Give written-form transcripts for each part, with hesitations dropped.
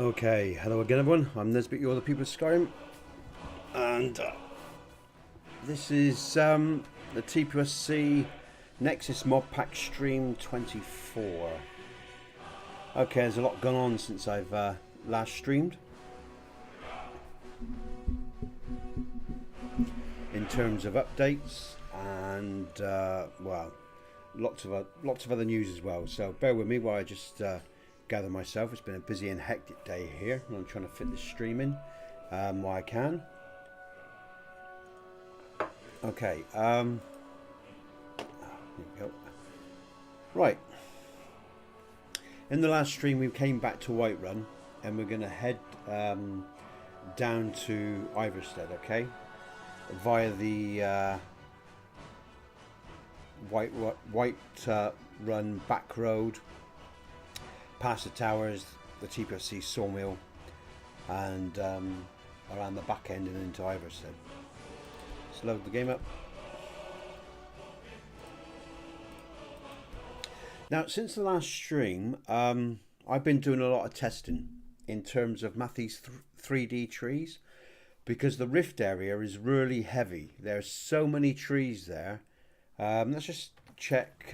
Okay, hello again everyone, I'm Nesbit, you're the People of Skyrim, and this is the TPOSC Nexus Mod Pack Stream 24. Okay, there's a lot gone on since I've last streamed, in terms of updates and, well, lots of other news as well, so bear with me while I just gather myself. It's been a busy and hectic day here, and I'm trying to fit this stream in while I can. Okay, here we go. Right, in the last stream we came back to Whiterun, and we're going to head down to Iverstead, okay, via the Whiterun back road, past the towers, the TPOSC sawmill, and around the back end and into Iverstead. Let's load the game up. Now, since the last stream, I've been doing a lot of testing in terms of Matthew's 3D trees, because the rift area is really heavy. There's so many trees there. Let's just check.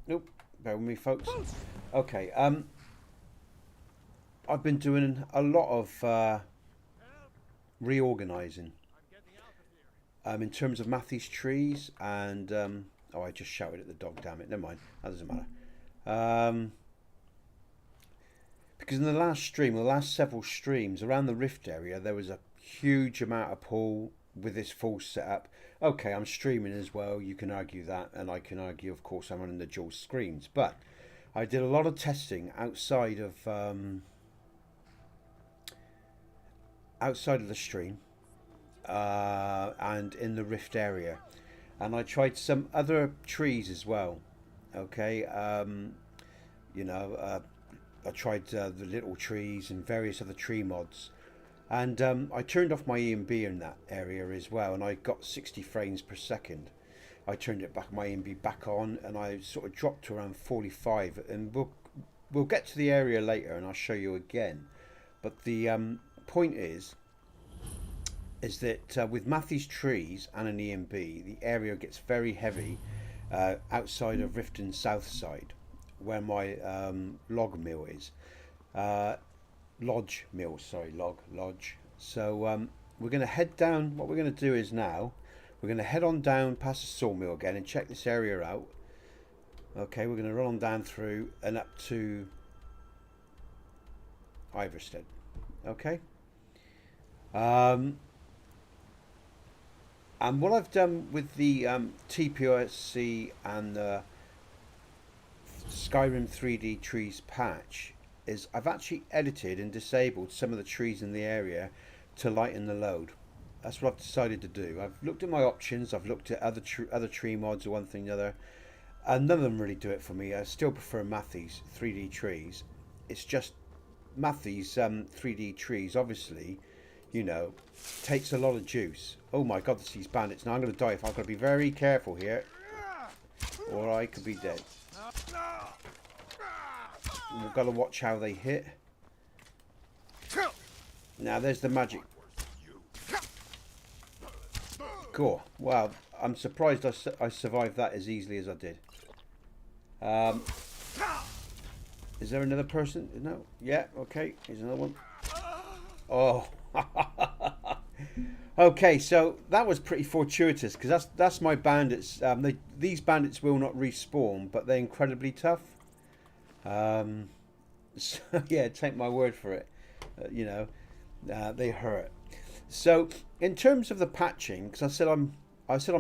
Nope, bear with me, folks. Okay, I've been doing a lot of reorganising in terms of Matthew's trees, and oh, I just shouted at the dog, damn it, never mind, that doesn't matter. Because in the last stream, the last several streams around the rift area, there was a huge amount of pull with this full setup. Okay, I'm streaming as well, you can argue that, and I can argue, of course, I'm running the dual screens, but I did a lot of testing outside of the stream and in the rift area, and I tried some other trees as well. Okay, you know, I tried the little trees and various other tree mods, and I turned off my E&B in that area as well, and I got 60 frames per second. I turned it back, my E&B back on, and I sort of dropped to around 45, and we'll get to the area later and I'll show you again. But the point is that with Matthew's trees and an E&B, the area gets very heavy outside of Riften South side, where my log mill is. Lodge mill, sorry, lodge. So we're going to head down. What we're going to do is now we're going to head on down past the sawmill again and check this area out. Okay, we're going to run on down through and up to Iverstead. Okay. And what I've done with the TPOSC and the Skyrim 3D trees patch is I've actually edited and disabled some of the trees in the area to lighten the load. That's what I've decided to do. I've looked at my options, I've looked at other tree mods or one thing or the other, and none of them really do it for me. I still prefer Matthew's 3D trees. It's just Matthew's 3D trees, obviously, you know, takes a lot of juice. Oh my god, there's these bandits. Now I'm going to die. If I've got to be very careful here, or I could be dead. We've got to watch how they hit. Now there's the magic. Cool. Wow, I'm surprised I survived that as easily as I did. Is there another person? No. Yeah. Okay. Here's another one. Oh. Okay. So that was pretty fortuitous, because that's my bandits. These bandits will not respawn, but they're incredibly tough. So yeah, take my word for it. You know, they hurt. So in terms of the patching, because I said on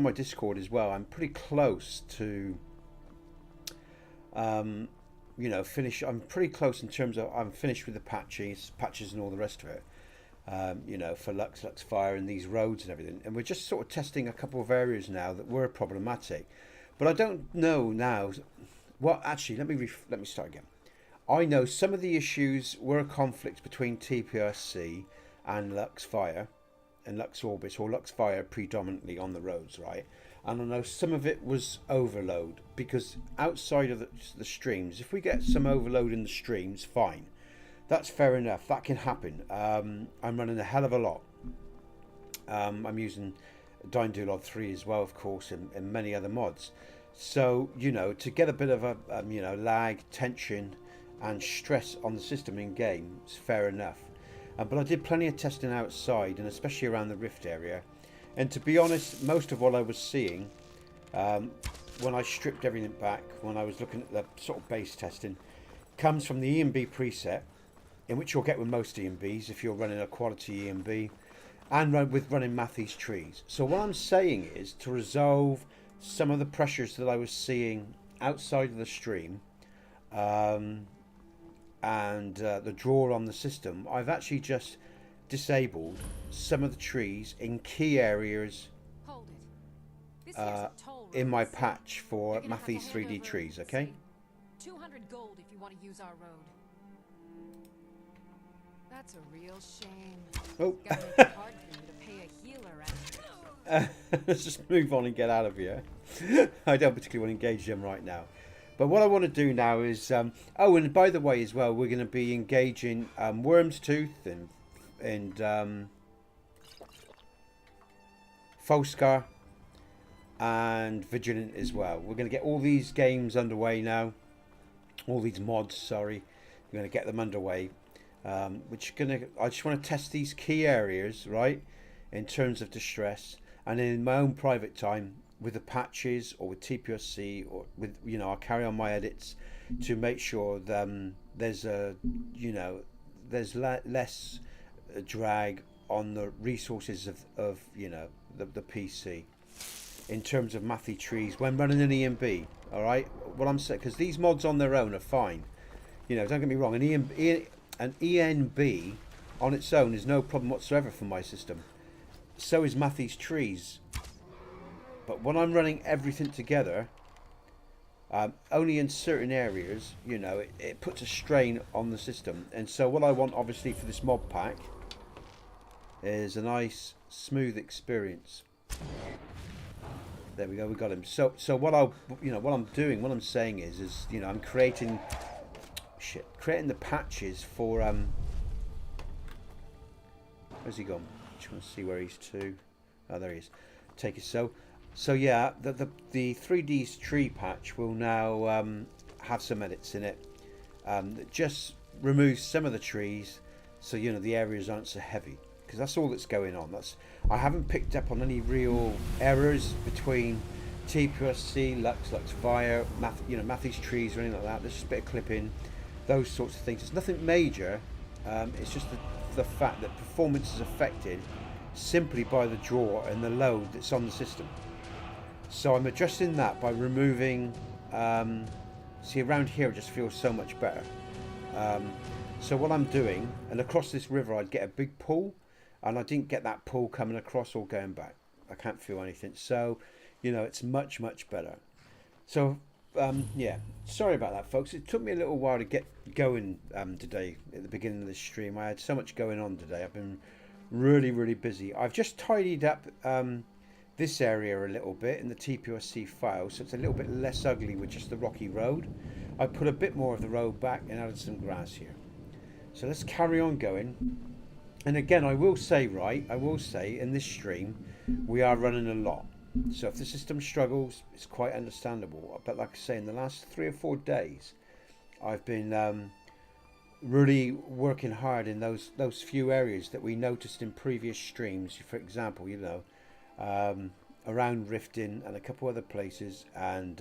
my Discord as well, I'm pretty close to you know, I'm pretty close in terms of I'm finished with the patches and all the rest of it. You know, for Lux Via and these roads and everything, and we're just sort of testing a couple of areas now that were problematic. But I don't know now Well, actually, let me start again. I know some of the issues were a conflict between TPOSC and Lux Via and Lux Orbis, or Lux Via predominantly on the roads, right? And I know some of it was overload, because outside of the streams, if we get some overload in the streams, fine. That's fair enough. That can happen. I'm running a hell of a lot. I'm using DynDOLOD 3 as well, of course, and many other mods. So, you know, to get a bit of a, you know, lag, tension, and stress on the system in game, it's fair enough. But I did plenty of testing outside, and especially around the Rift area. And to be honest, most of what I was seeing, when I stripped everything back, when I was looking at the sort of base testing, comes from the EMB preset, in which you'll get with most EMBs if you're running a quality EMB, and with running Matthys trees. So what I'm saying is, to resolve some of the pressures that I was seeing outside of the stream, and the draw on the system, I've actually just disabled some of the trees in key areas in my patch for Matthys 3D trees, okay? 200 gold if you want to use our road. That's a real shame. Oh. Gotta make it hard for you to pay a healer and... Let's just move on and get out of here. I don't particularly want to engage them right now. But what I want to do now is... oh, and by the way as well, we're going to be engaging Wyrmstooth and Folskar and Vigilant as well. We're going to get all these games underway now. All these mods, sorry. We're going to get them underway. I just want to test these key areas, right, in terms of distress, and in my own private time with the patches or with TPOSC, or with, you know, I'll carry on my edits to make sure there's less drag on the resources of you know, the PC in terms of Matthys trees when running an EMB. All right, what I'm saying, because these mods on their own are fine. You know, don't get me wrong, an ENB on its own is no problem whatsoever for my system. So is Matthys trees. But when I'm running everything together, only in certain areas, you know, it puts a strain on the system. And so what I want, obviously, for this mod pack is a nice, smooth experience. There we go, we got him. So what I'm saying is, you know, I'm creating the patches for where's he gone? Just want to see where he's to. Oh, there he is. Take it. So yeah, the 3D's tree patch will now have some edits in it that just removes some of the trees, so you know the areas aren't so heavy, because that's all that's going on. I haven't picked up on any real errors between TPOSC, Lux Via, Matthys trees or anything like that. There's just a bit of clipping, those sorts of things. It's nothing major. It's just the fact that performance is affected simply by the draw and the load that's on the system. So I'm addressing that by removing, see, around here it just feels so much better. So what I'm doing, and across this river I'd get a big pull, and I didn't get that pull coming across or going back. I can't feel anything. So, you know, it's much, much better. So, yeah, sorry about that, folks. It took me a little while to get going today at the beginning of the stream. I had so much going on today. I've been really, really busy. I've just tidied up this area a little bit in the TPOSC file, so it's a little bit less ugly with just the rocky road. I put a bit more of the road back and added some grass here. So let's carry on going. And again, I will say in this stream we are running a lot. So if the system struggles, it's quite understandable. But like I say, in the last 3 or 4 days, I've been really working hard in those few areas that we noticed in previous streams. For example, you know, around Riften and a couple other places, and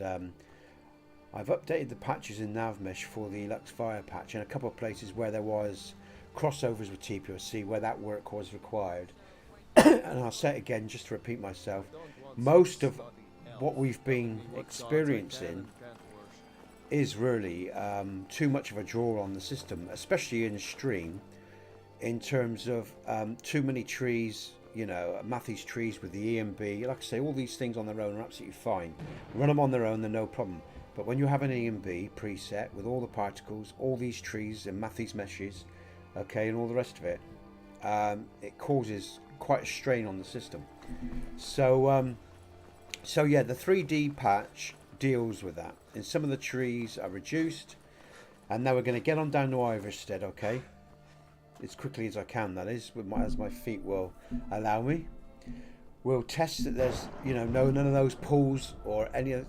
I've updated the patches in NavMesh for the Lux Via patch, and a couple of places where there was crossovers with TPOSC where that work was required. And I'll say it again just to repeat myself, most of what we've been experiencing is really too much of a draw on the system, especially in stream, in terms of too many trees, you know, Matthys trees with the EMB. Like I say, all these things on their own are absolutely fine. Run them on their own, they're no problem. But when you have an E&B preset with all the particles, all these trees and Matthys meshes, okay, and all the rest of it, it causes quite a strain on the system. So, so yeah, the 3D patch deals with that. And some of the trees are reduced. And now we're going to get on down to Iverstead, okay? As quickly as I can, that is, as my feet will allow me. We'll test that there's, you know, none of those pools or any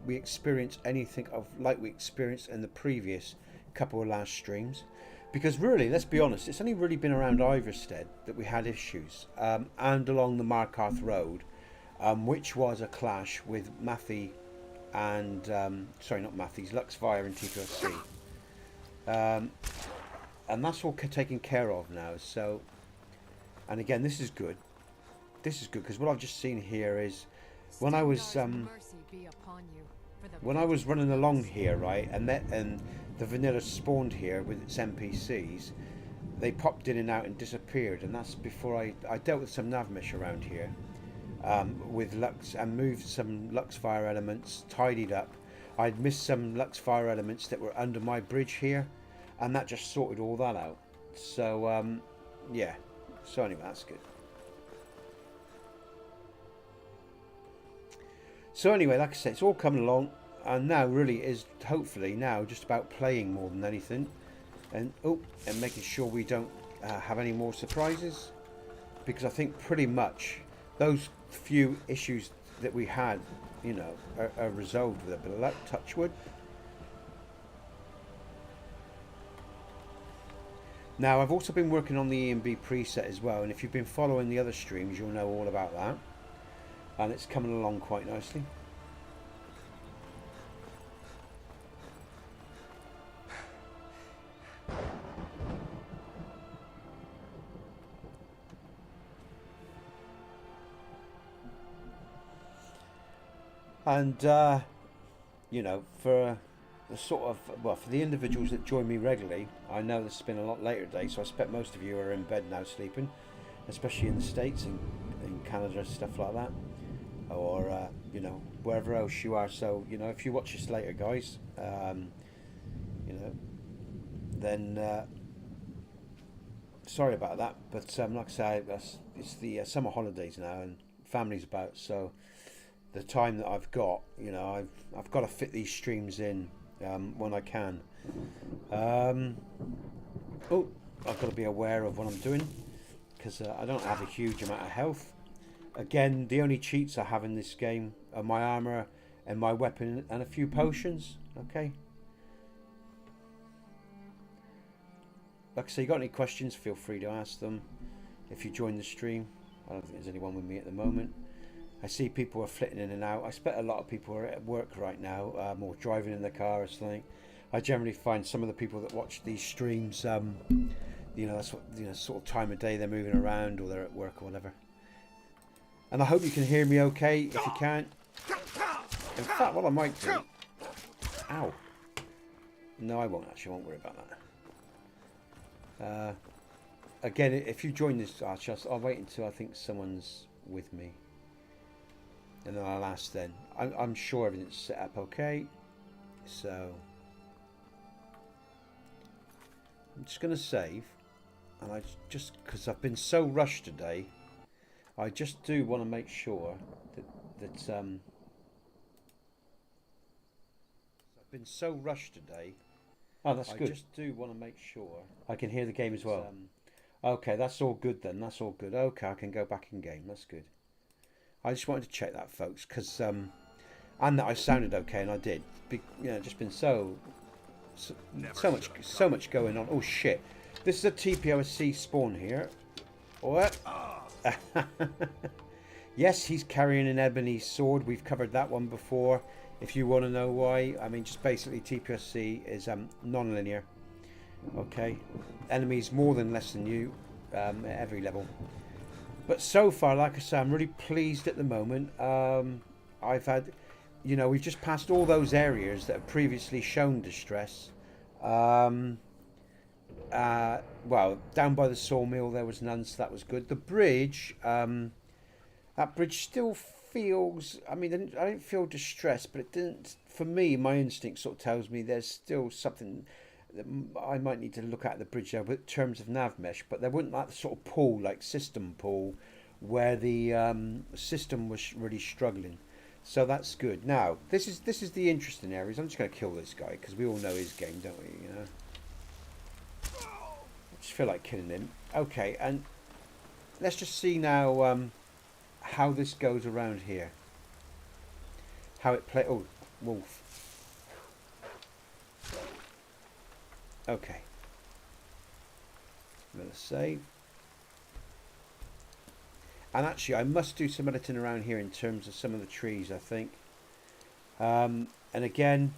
we experience anything of like we experienced in the previous couple of last streams, because really, let's be honest, it's only really been around Iverstead that we had issues, and along the Markarth Road, which was a clash with Matthys and sorry, not Matthys, Lux Via and TPOSC, and that's all taken care of now. So, and again, this is good. This is good because what I've just seen here is when I was running along here, right, and the vanilla spawned here with its NPCs, they popped in and out and disappeared, and that's before I dealt with some navmesh around here with Lux and moved some Lux Fire elements, tidied up. I'd missed some Lux Fire elements that were under my bridge here, and that just sorted all that out. So yeah, so anyway, that's good. So anyway, like I said, it's all coming along, and now really is hopefully now just about playing more than anything, and and making sure we don't have any more surprises, because I think pretty much those few issues that we had, you know, are resolved with a bit of luck. Touch wood. Now I've also been working on the E&B preset as well, and if you've been following the other streams, you'll know all about that. And it's coming along quite nicely. And you know, for the sort of, well, for the individuals that join me regularly, I know this has been a lot later today, so I expect most of you are in bed now sleeping, especially in the States and in Canada, stuff like that, or you know, wherever else you are. So, you know, if you watch this later, guys, you know, then sorry about that, but like I say, it's the summer holidays now and family's about, so the time that I've got, you know, I've got to fit these streams in when I can. I've got to be aware of what I'm doing, because I don't have a huge amount of health. Again, the only cheats I have in this game are my armor and my weapon and a few potions. Okay. Like I say, you got any questions, feel free to ask them if you join the stream. I don't think there's anyone with me at the moment. I see people are flitting in and out. I expect a lot of people are at work right now, or driving in the car or something. I generally find some of the people that watch these streams, you know, that's what, you know, sort of time of day they're moving around or they're at work or whatever. And I hope you can hear me okay. If you can't, in fact, what I might do, ow, no, I won't actually. I won't worry about that. Again, if you join this, I'll wait until I think someone's with me, and then I'll ask then. I'm sure everything's set up okay, so I'm just going to save, and I just, because I've been so rushed today, I just do want to make sure that I've been so rushed today. Oh, that's good. I just do want to make sure I can hear the game as well. Okay, that's all good then. That's all good. Okay, I can go back in game. That's good. I just wanted to check that, folks, because and that I sounded okay, and I did. You know, just been so much going on. Oh shit! This is a TPOSC spawn here. What? Yes, he's carrying an ebony sword. We've covered that one before. If you want to know why, I mean, just basically TPOSC is non-linear. Okay, enemies more than less than you at every level. But so far, like I say, I'm really pleased at the moment. I've had, you know, we've just passed all those areas that have previously shown distress. Well, down by the sawmill there was none, so that was good. The bridge, that bridge still feels, I mean, I didn't feel distressed, but it didn't, for me, my instinct sort of tells me there's still something that I might need to look at the bridge there in terms of nav mesh, but there wasn't that sort of pull, like system pull, where the system was really struggling. So that's good. Now, this is the interesting areas. I'm just going to kill this guy, because we all know his game, don't we, you know? I just feel like killing him. Okay, and let's just see now how this goes around here. How it play. Oh, wolf. Okay. I'm going to save. And actually, I must do some editing around here in terms of some of the trees, I think. And again,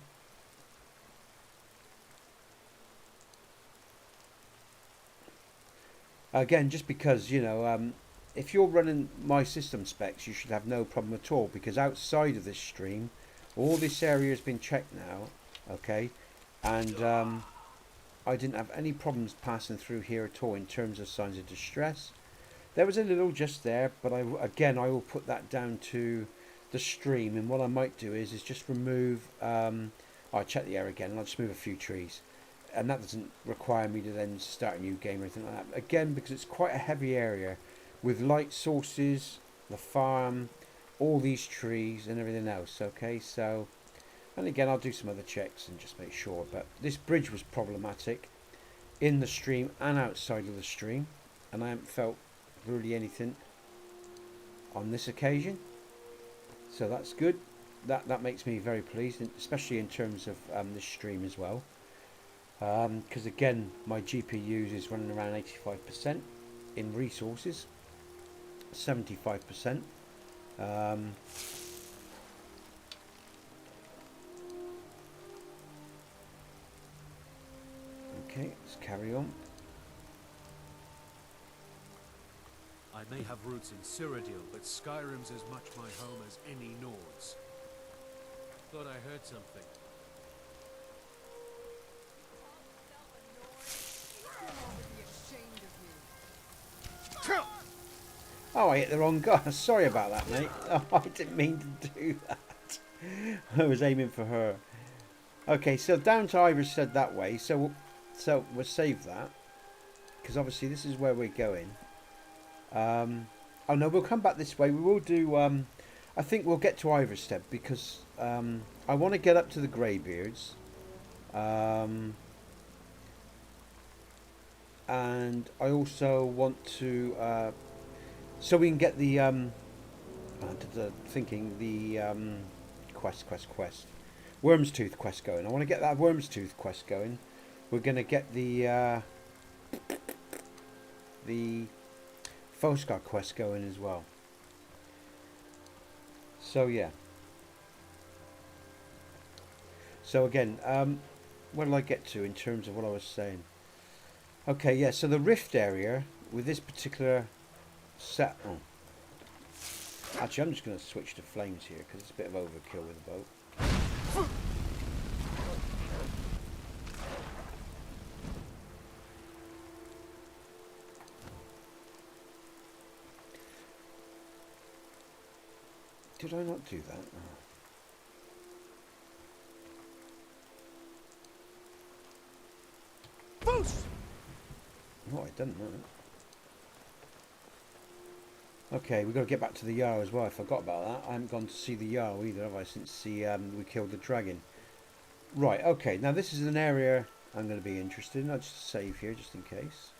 just because, you know, if you're running my system specs, you should have no problem at all, because outside of this stream, all this area has been checked now, okay, and I didn't have any problems passing through here at all in terms of signs of distress. There was a little just there, but I will put that down to the stream, and what I might do is just remove, I'll check the area again, and I'll just move a few trees. And that doesn't require me to then start a new game or anything like that. Again, because it's quite a heavy area with light sources, the farm, all these trees and everything else. Okay, so, and again, I'll do some other checks and just make sure. But this bridge was problematic in the stream and outside of the stream, and I haven't felt really anything on this occasion. So that's good. That makes me very pleased, especially in terms of this stream as well. Because again, my GPU is running around 85% in resources, 75%. Okay, let's carry on. I may have roots in Cyrodiil, but Skyrim's as much my home as any Nord's. Thought I heard something. Oh, I hit the wrong guy. Sorry about that, mate. Oh, I didn't mean to do that. I was aiming for her. Okay, so down to Irish said that way. So we'll save that, because obviously this is where we're going. Oh no, we'll come back this way. We will do. I think we'll get to Iverstead, because I want to get up to the Greybeards. And I also want to, so we can get the quest, Wyrmstooth quest going. I want to get that Wyrmstooth quest going. We're going to get the Foscar quest going as well. So yeah. So again, where did I get to in terms of what I was saying? Okay, yeah, so the rift area with this particular set. Oh. Actually, I'm just going to switch to flames here because it's a bit of overkill with the boat. Did I not do that? Oh. Boost! No, I didn't know. Okay, we've got to get back to the Jarl as well. I forgot about that. I haven't gone to see the Jarl either, have I, since we killed the dragon. Right, okay. Now this is an area I'm going to be interested in. I'll just save here just in case.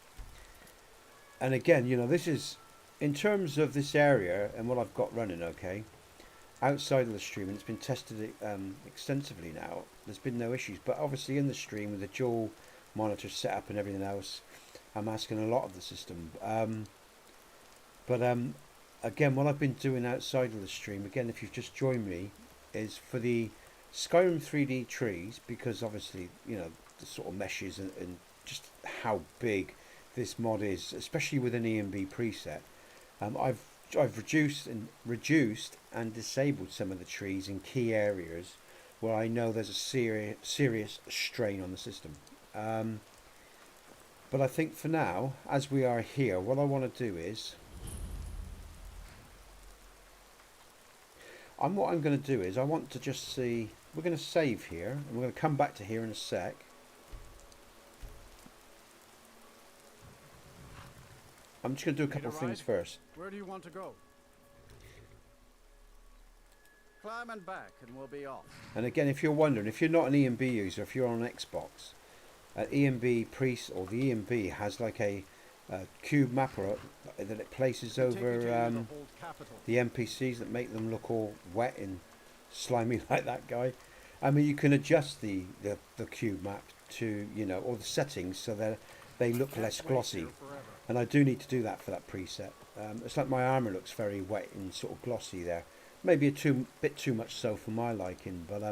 And again, you know, this is, in terms of this area and what I've got running, okay, outside of the stream, and it's been tested extensively now, there's been no issues. But obviously in the stream, with the dual monitor setup and everything else, I'm asking a lot of the system. Again, what I've been doing outside of the stream, again, if you've just joined me, is for the Skyrim 3D trees, because obviously, you know, the sort of meshes and just how big this mod is, especially with an EMB preset. I've reduced and disabled some of the trees in key areas where I know there's a serious strain on the system. But I think for now, as we are here, what I want to do is What I'm going to do is I want to just see. We're going to save here, and we're going to come back to here in a sec. I'm just going to do a couple of things first. Where do you want to go? Climb and back, and we'll be off. And again, if you're wondering, if you're not an EMB user, if you're on Xbox, EMB Priest or the EMB has like a cube mapper that it places over the NPCs that make them look all wet and slimy like that guy. I mean, you can adjust the cube map to, you know, or the settings so that they look less glossy. And I do need to do that for that preset. It's like my armour looks very wet and sort of glossy there. Maybe bit too much so for my liking, but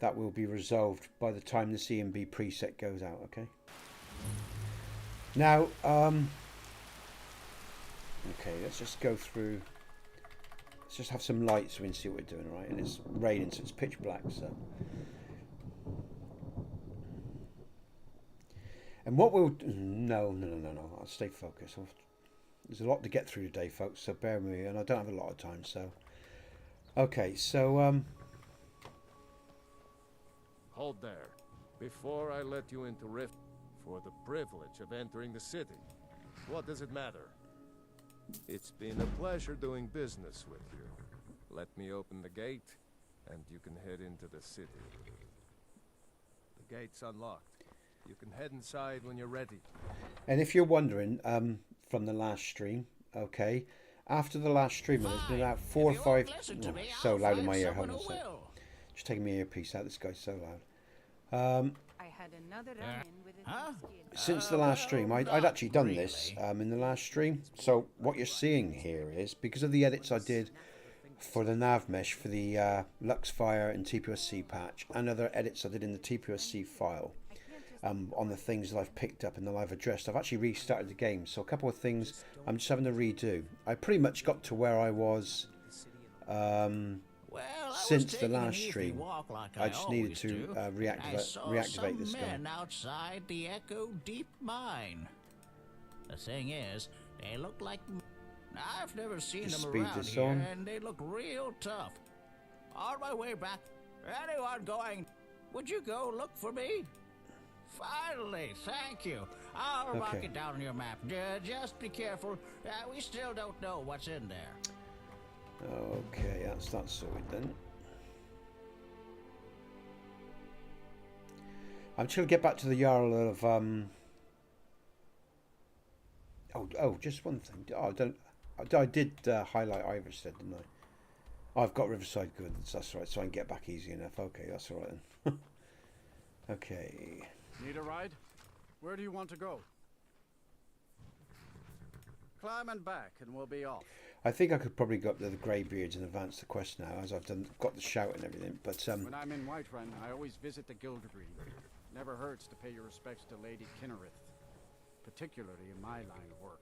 that will be resolved by the time the CMB preset goes out, okay? Now, okay, let's just go through. Let's just have some light so we can see what we're doing, right? And it's raining, so it's pitch black, so. And what we'll... No. I'll stay focused. There's a lot to get through today, folks, so bear with me. And I don't have a lot of time, so... Okay, so... Hold there. Before I let you into Rift, for the privilege of entering the city, what does it matter? It's been a pleasure doing business with you. Let me open the gate, and you can head into the city. The gate's unlocked. You can head inside when you're ready. And if you're wondering, from the last stream, okay, after the last stream, there's been about 4 or 5... Oh, so loud in my ear, hold on a sec. Just taking my earpiece out, this guy's so loud. I had another run-in with a Since the last stream, I'd actually done this in the last stream. So what you're seeing here is, because of the edits I did for the nav mesh, for the Lux Via and TPOSC patch, and other edits I did in the TPOSC file, on the things that I've picked up and that I've addressed, I've actually restarted the game. So a couple of things I'm just having to redo. I pretty much got to where I was since the last stream. I just needed to reactivate this guy. Outside the Echo Deep Mine. The thing is, they look like... I've never seen Just them speed around this here, on. and they look real tough. On my way back, anyone going? Would you go look for me? Finally, thank you. I'll mark it down on your map. Just be careful. We still don't know what's in there. Okay, that's that sorted then. I'm just going to get back to the Jarl of... Oh, just one thing. I did highlight Iverstead, didn't I? I've got Riverside Goods, that's right, so I can get back easy enough. Okay, that's all right then. Okay. Need a ride? Where do you want to go? Climb and back, and we'll be off. I think I could probably go up to the Greybeards and advance the quest now, as I've got the shout and everything. But when I'm in Whiterun, I always visit the Gildergreen. Never hurts to pay your respects to Lady Kinnerith, particularly in my line of work.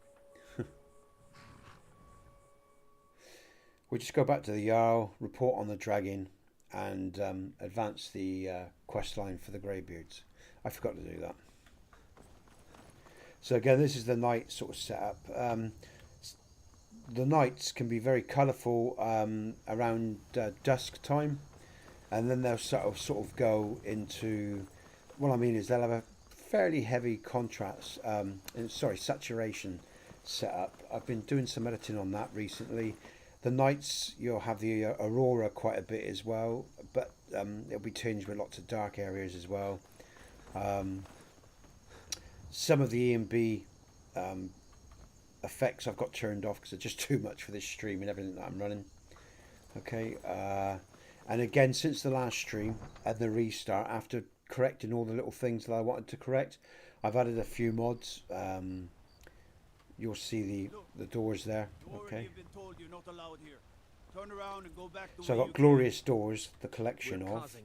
We'll just go back to the Jarl, report on the dragon, and advance the quest line for the Greybeards. I forgot to do that. So again, this is the night sort of setup. The nights can be very colourful around dusk time, and then they'll sort of go into... What I mean is they'll have a fairly heavy contrast, saturation setup. I've been doing some editing on that recently. The nights, you'll have the aurora quite a bit as well, but it'll be tinged with lots of dark areas as well. Some of the EMB effects I've got turned off because they're just too much for this stream and everything that I'm running. Okay, and again, since the last stream and the restart, after correcting all the little things that I wanted to correct, I've added a few mods. You'll see the doors there. Okay. So I've got Glorious Doors, the collection of.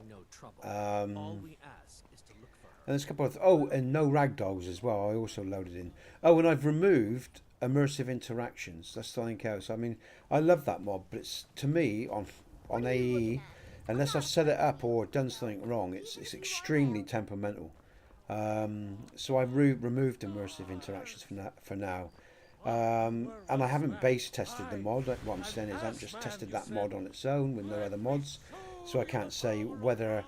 And there's a couple of... Oh, and no ragdolls as well. I also loaded in. Oh, and I've removed immersive interactions. That's something else. I mean, I love that mod, but it's, to me, on AE, unless I've set it up or done something wrong, it's extremely temperamental. So I've removed immersive interactions for now. And I haven't base tested the mod. What I'm saying is I haven't just tested that mod on its own with no other mods, so I can't say whether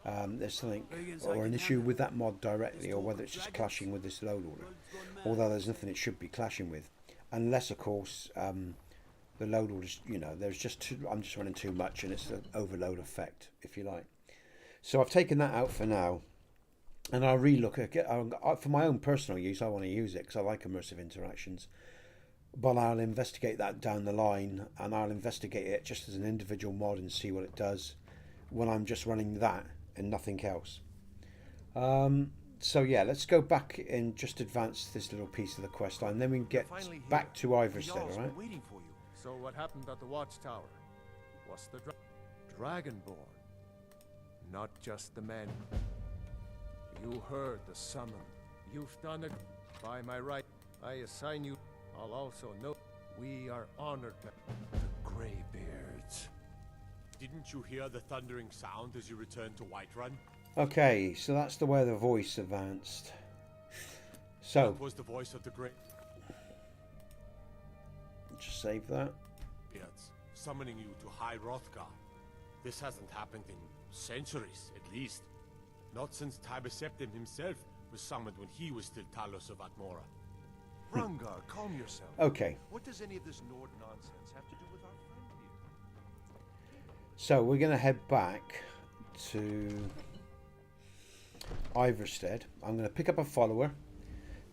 there's something or an issue with that mod directly, or whether it's just clashing with this load order. Although there's nothing it should be clashing with, unless of course the load orders, you know, there's just I'm just running too much and it's an overload effect, if you like. So I've taken that out for now, and I'll relook at it. For my own personal use, I want to use it because I like immersive interactions. But I'll investigate that down the line, and I'll investigate it just as an individual mod and see what it does when I'm just running that and nothing else. So yeah, let's go back and just advance this little piece of the quest line, then we can get back to Iverstead, alright? So what happened at the watchtower? Was the Dragonborn? Not just the men. You heard the summon. You've done it. By my right, I assign you. I'll also note we are honored by the Greybeards. Didn't you hear the thundering sound as you returned to Whiterun? Okay, so that's the way the voice advanced. So That was the voice of the great just save that. beards summoning you to High Hrothgar. This hasn't happened in centuries, at least. Not since Tibeseptim himself was summoned when he was still Talos of Atmora. Rungar, calm yourself. Okay, What does any of this Nord nonsense have to do with our friend here? so we're going to head back to Iverstead. I'm going to pick up a follower,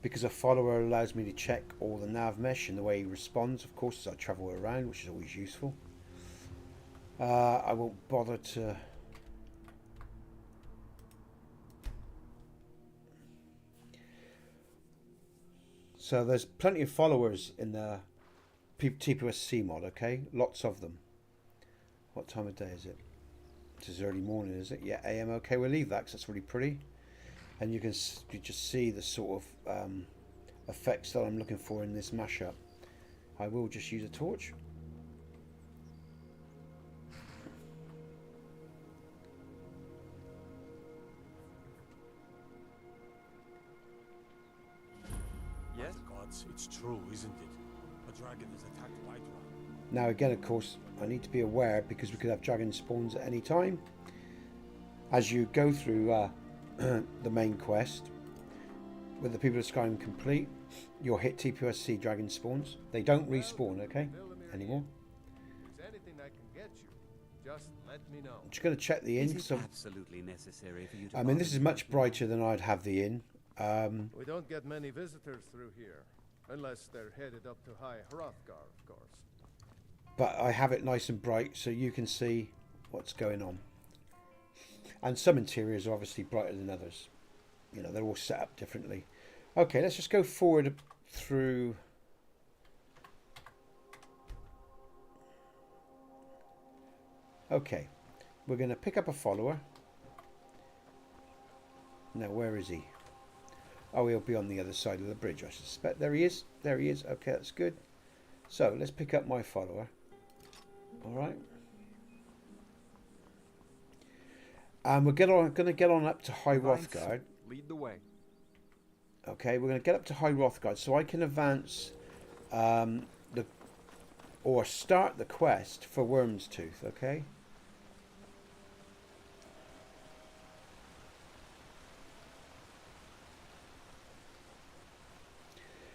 because a follower allows me to check all the nav mesh and the way he responds, of course, as I travel around, which is always useful. I won't bother to... So there's plenty of followers in the TPOSC mod, okay? Lots of them. What time of day is it? It is early morning, is it? Yeah, AM. Okay, we'll leave that because that's really pretty. And you can just see the sort of effects that I'm looking for in this mashup. I will just use a torch. Yes? Gods, it's true, isn't it? A dragon has attacked Whiterun. Now again, of course, I need to be aware because we could have dragon spawns at any time. As you go through the main quest with the People of Skyrim Complete, you'll hit TPOSC dragon spawns. They don't respawn, okay, anymore. If there's anything I can get you, just let me know. I'm just going to check the inn. Is it absolutely necessary for you to I mean, this is much brighter than I'd have the inn. We don't get many visitors through here, unless they're headed up to High Hrothgar, of course. But I have it nice and bright so you can see what's going on. And some interiors are obviously brighter than others. You know, they're all set up differently. Okay, let's just go forward through. Okay, we're going to pick up a follower. Now, where is he? Oh, he'll be on the other side of the bridge, I suspect. There he is. There he is. Okay, that's good. So, let's pick up my follower. Alright. And we're going to get on up to High Hrothgar. lead the way? Okay, we're going to get up to High Hrothgar so I can advance or start the quest for Wyrmstooth, okay?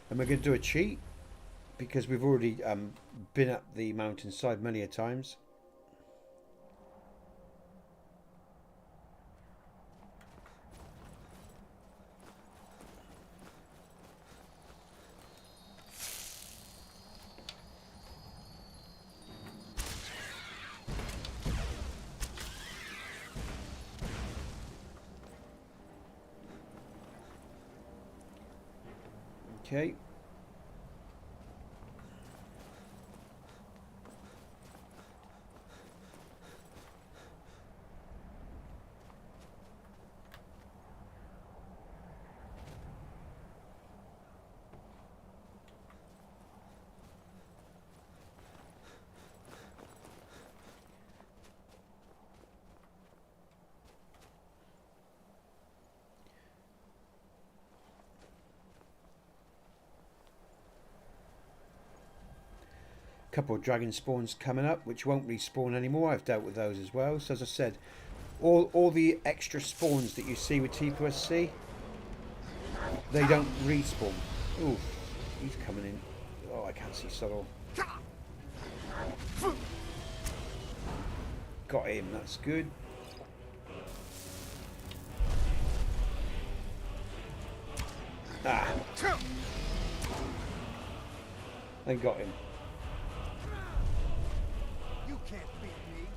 And we're going to do a cheat because we've already been up the mountainside many a times. Okay. couple of dragon spawns coming up, which won't respawn anymore. I've dealt with those as well. So as I said, all the extra spawns that you see with TPOSC, they don't respawn. Ooh, he's coming in. Oh, I can't see Sorrel. Got him, that's good. Ah. I got him. You can't beat me.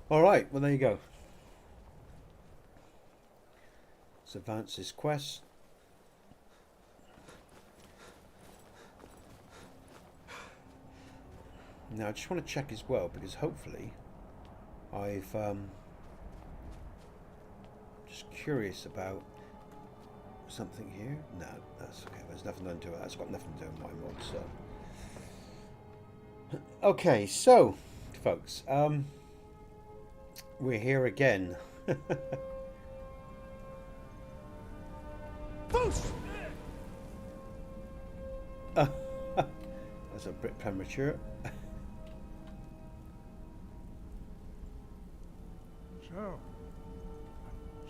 Alright, well there you go. Let's advance this quest. Now I just want to check as well, because hopefully I've just curious about something here. No, that's okay, there's nothing to do with that. That's got nothing to do with my mod, so okay, so folks, we're here again. That's a bit premature.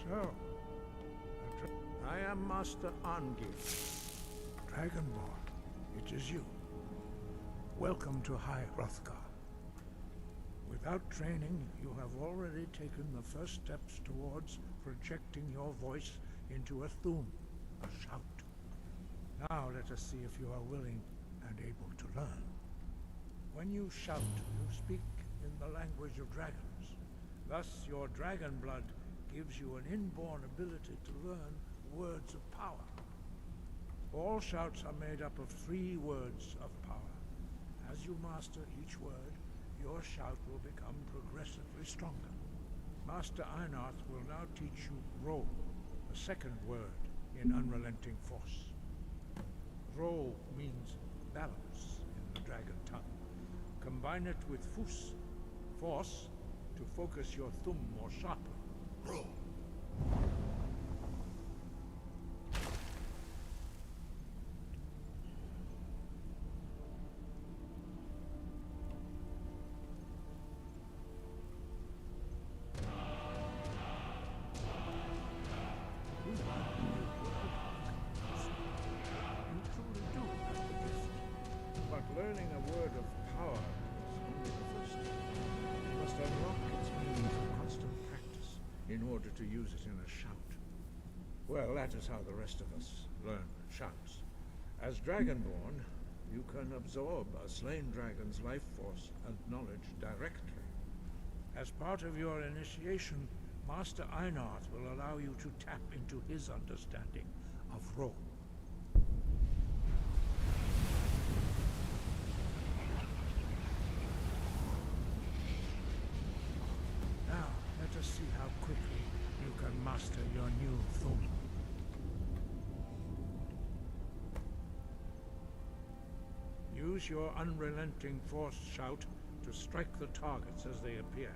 So, I am Master Angi, Dragonborn. It is you. Welcome to High Hrothgar. Without training, you have already taken the first steps towards projecting your voice into a thum, a shout. Now let us see if you are willing and able to learn. When you shout, you speak in the language of dragons. Thus, your dragon blood gives you an inborn ability to learn words of power. All shouts are made up of 3 words of power. As you master each word, your shout will become progressively stronger. Master Einarth will now teach you Ro, the second word in Unrelenting Force. Ro means balance in the dragon tongue. Combine it with Fus, force, to focus your thumb more sharply. Ro. Learning a word of power is only the first step. You must unlock its means of constant practice in order to use it in a shout. Well, that is how the rest of us learn shouts. As Dragonborn, you can absorb a slain dragon's life force and knowledge directly. As part of your initiation, Master Einarth will allow you to tap into his understanding of Ro. Let us see how quickly you can master your new thum. Use your unrelenting force shout to strike the targets as they appear.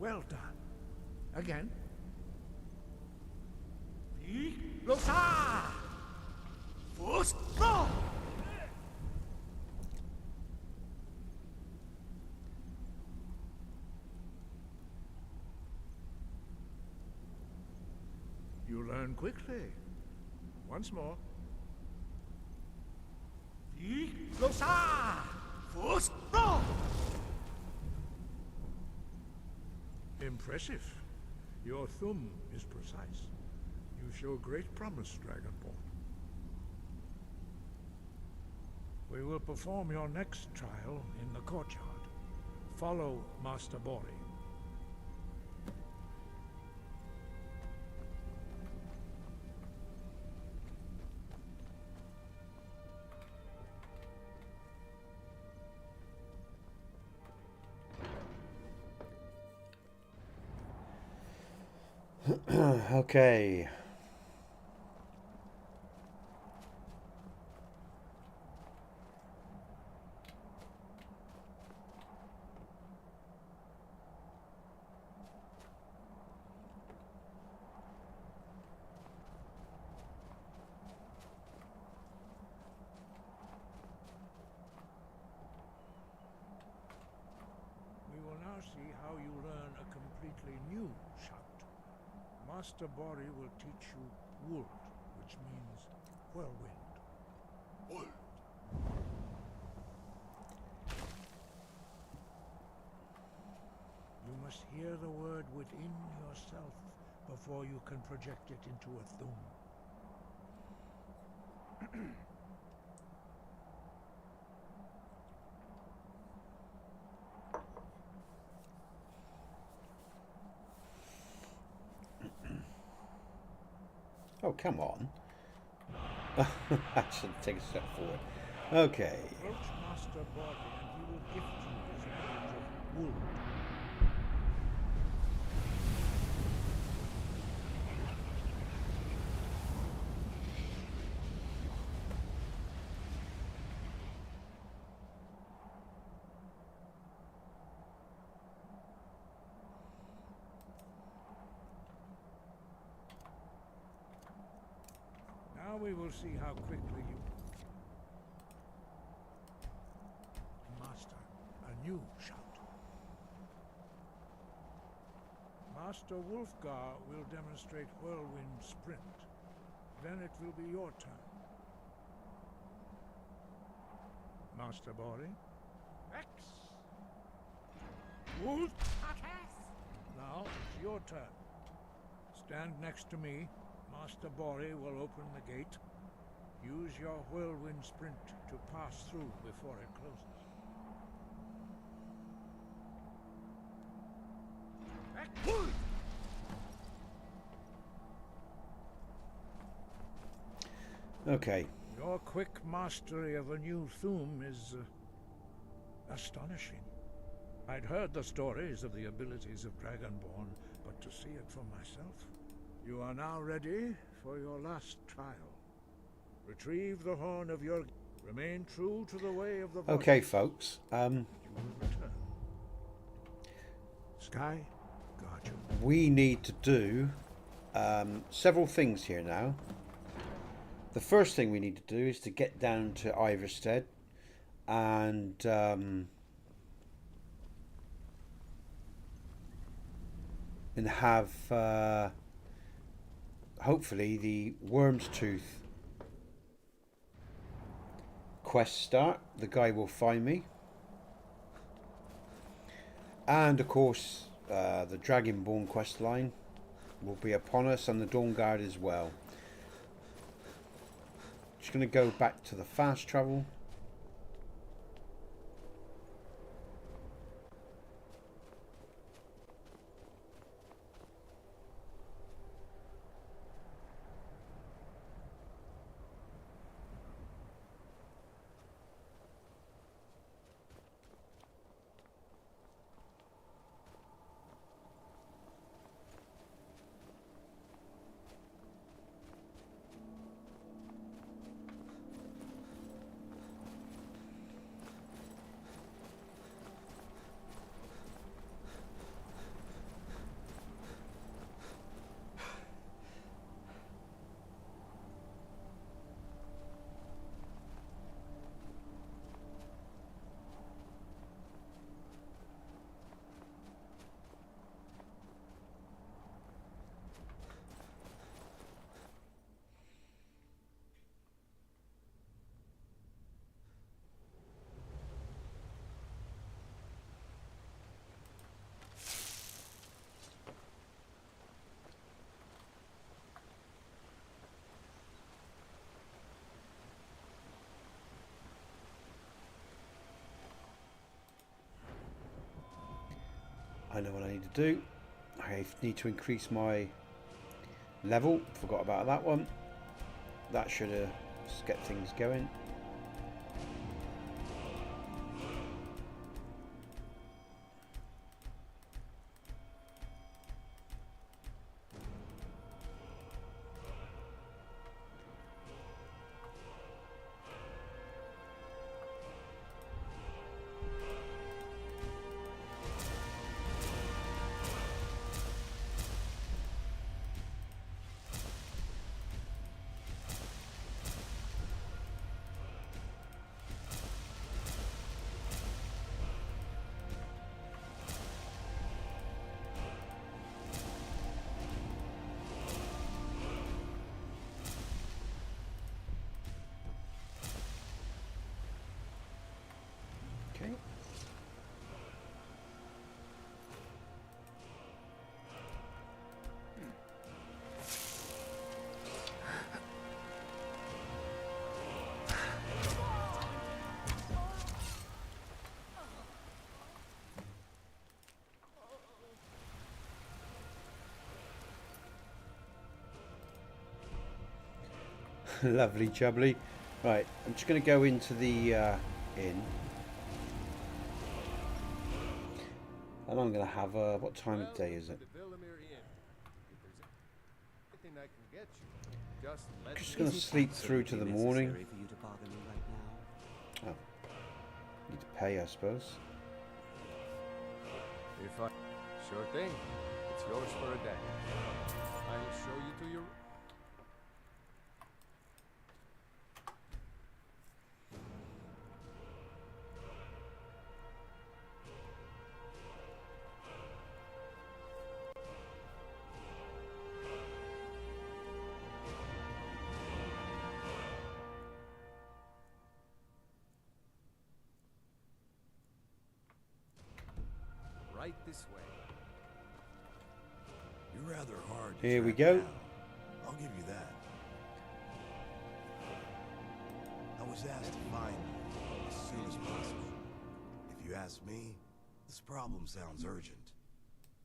Well done. Again. You learn quickly. Once more. Impressive. Your thumb is precise. You show great promise, Dragonborn. We will perform your next trial in the courtyard. Follow Master Bori. Okay. We will now see how you learn a completely new shout. Master Bori will teach you Wold, which means whirlwind. Wold. You must hear the word within yourself before you can project it into a thum. Oh, come on. I should take a step forward. Okay. Approach Master Bori and he will gift you his knowledge of Wold. Now we will see how quickly you master a new shout. Master Wulfgar will demonstrate Whirlwind Sprint. Then it will be your turn. Master Bori? X! Wolf! Now it's your turn. Stand next to me. Master Bori will open the gate. Use your whirlwind sprint to pass through before it closes. Okay. Your quick mastery of a new thum is astonishing. I'd heard the stories of the abilities of Dragonborn, but to see it for myself. You are now ready for your last trial. Retrieve the horn of your... Remain true to the way of the voice. Okay, folks. You will return. Sky, guard you. We need to do several things here now. The first thing we need to do is to get down to Iverstead and have hopefully the Wyrmstooth quest start. The guy will find me, and of course the Dragonborn quest line will be upon us, and the Dawn Guard as well. Just going to go back to the fast travel. I know what I need to do. I need to increase my level. Forgot about that one. That should get things going. Okay. Lovely jubbly. Right, I'm just going to go into the inn. And I'm going to have what time of day is it? I'm just going to sleep through to the morning. Oh, need to pay, I suppose. Sure thing. It's yours for a day. I'll show you to your... Right this way. You're rather hard to Here we track go. down. I'll give you that. I was asked to find you as soon as possible. If you ask me, this problem sounds urgent.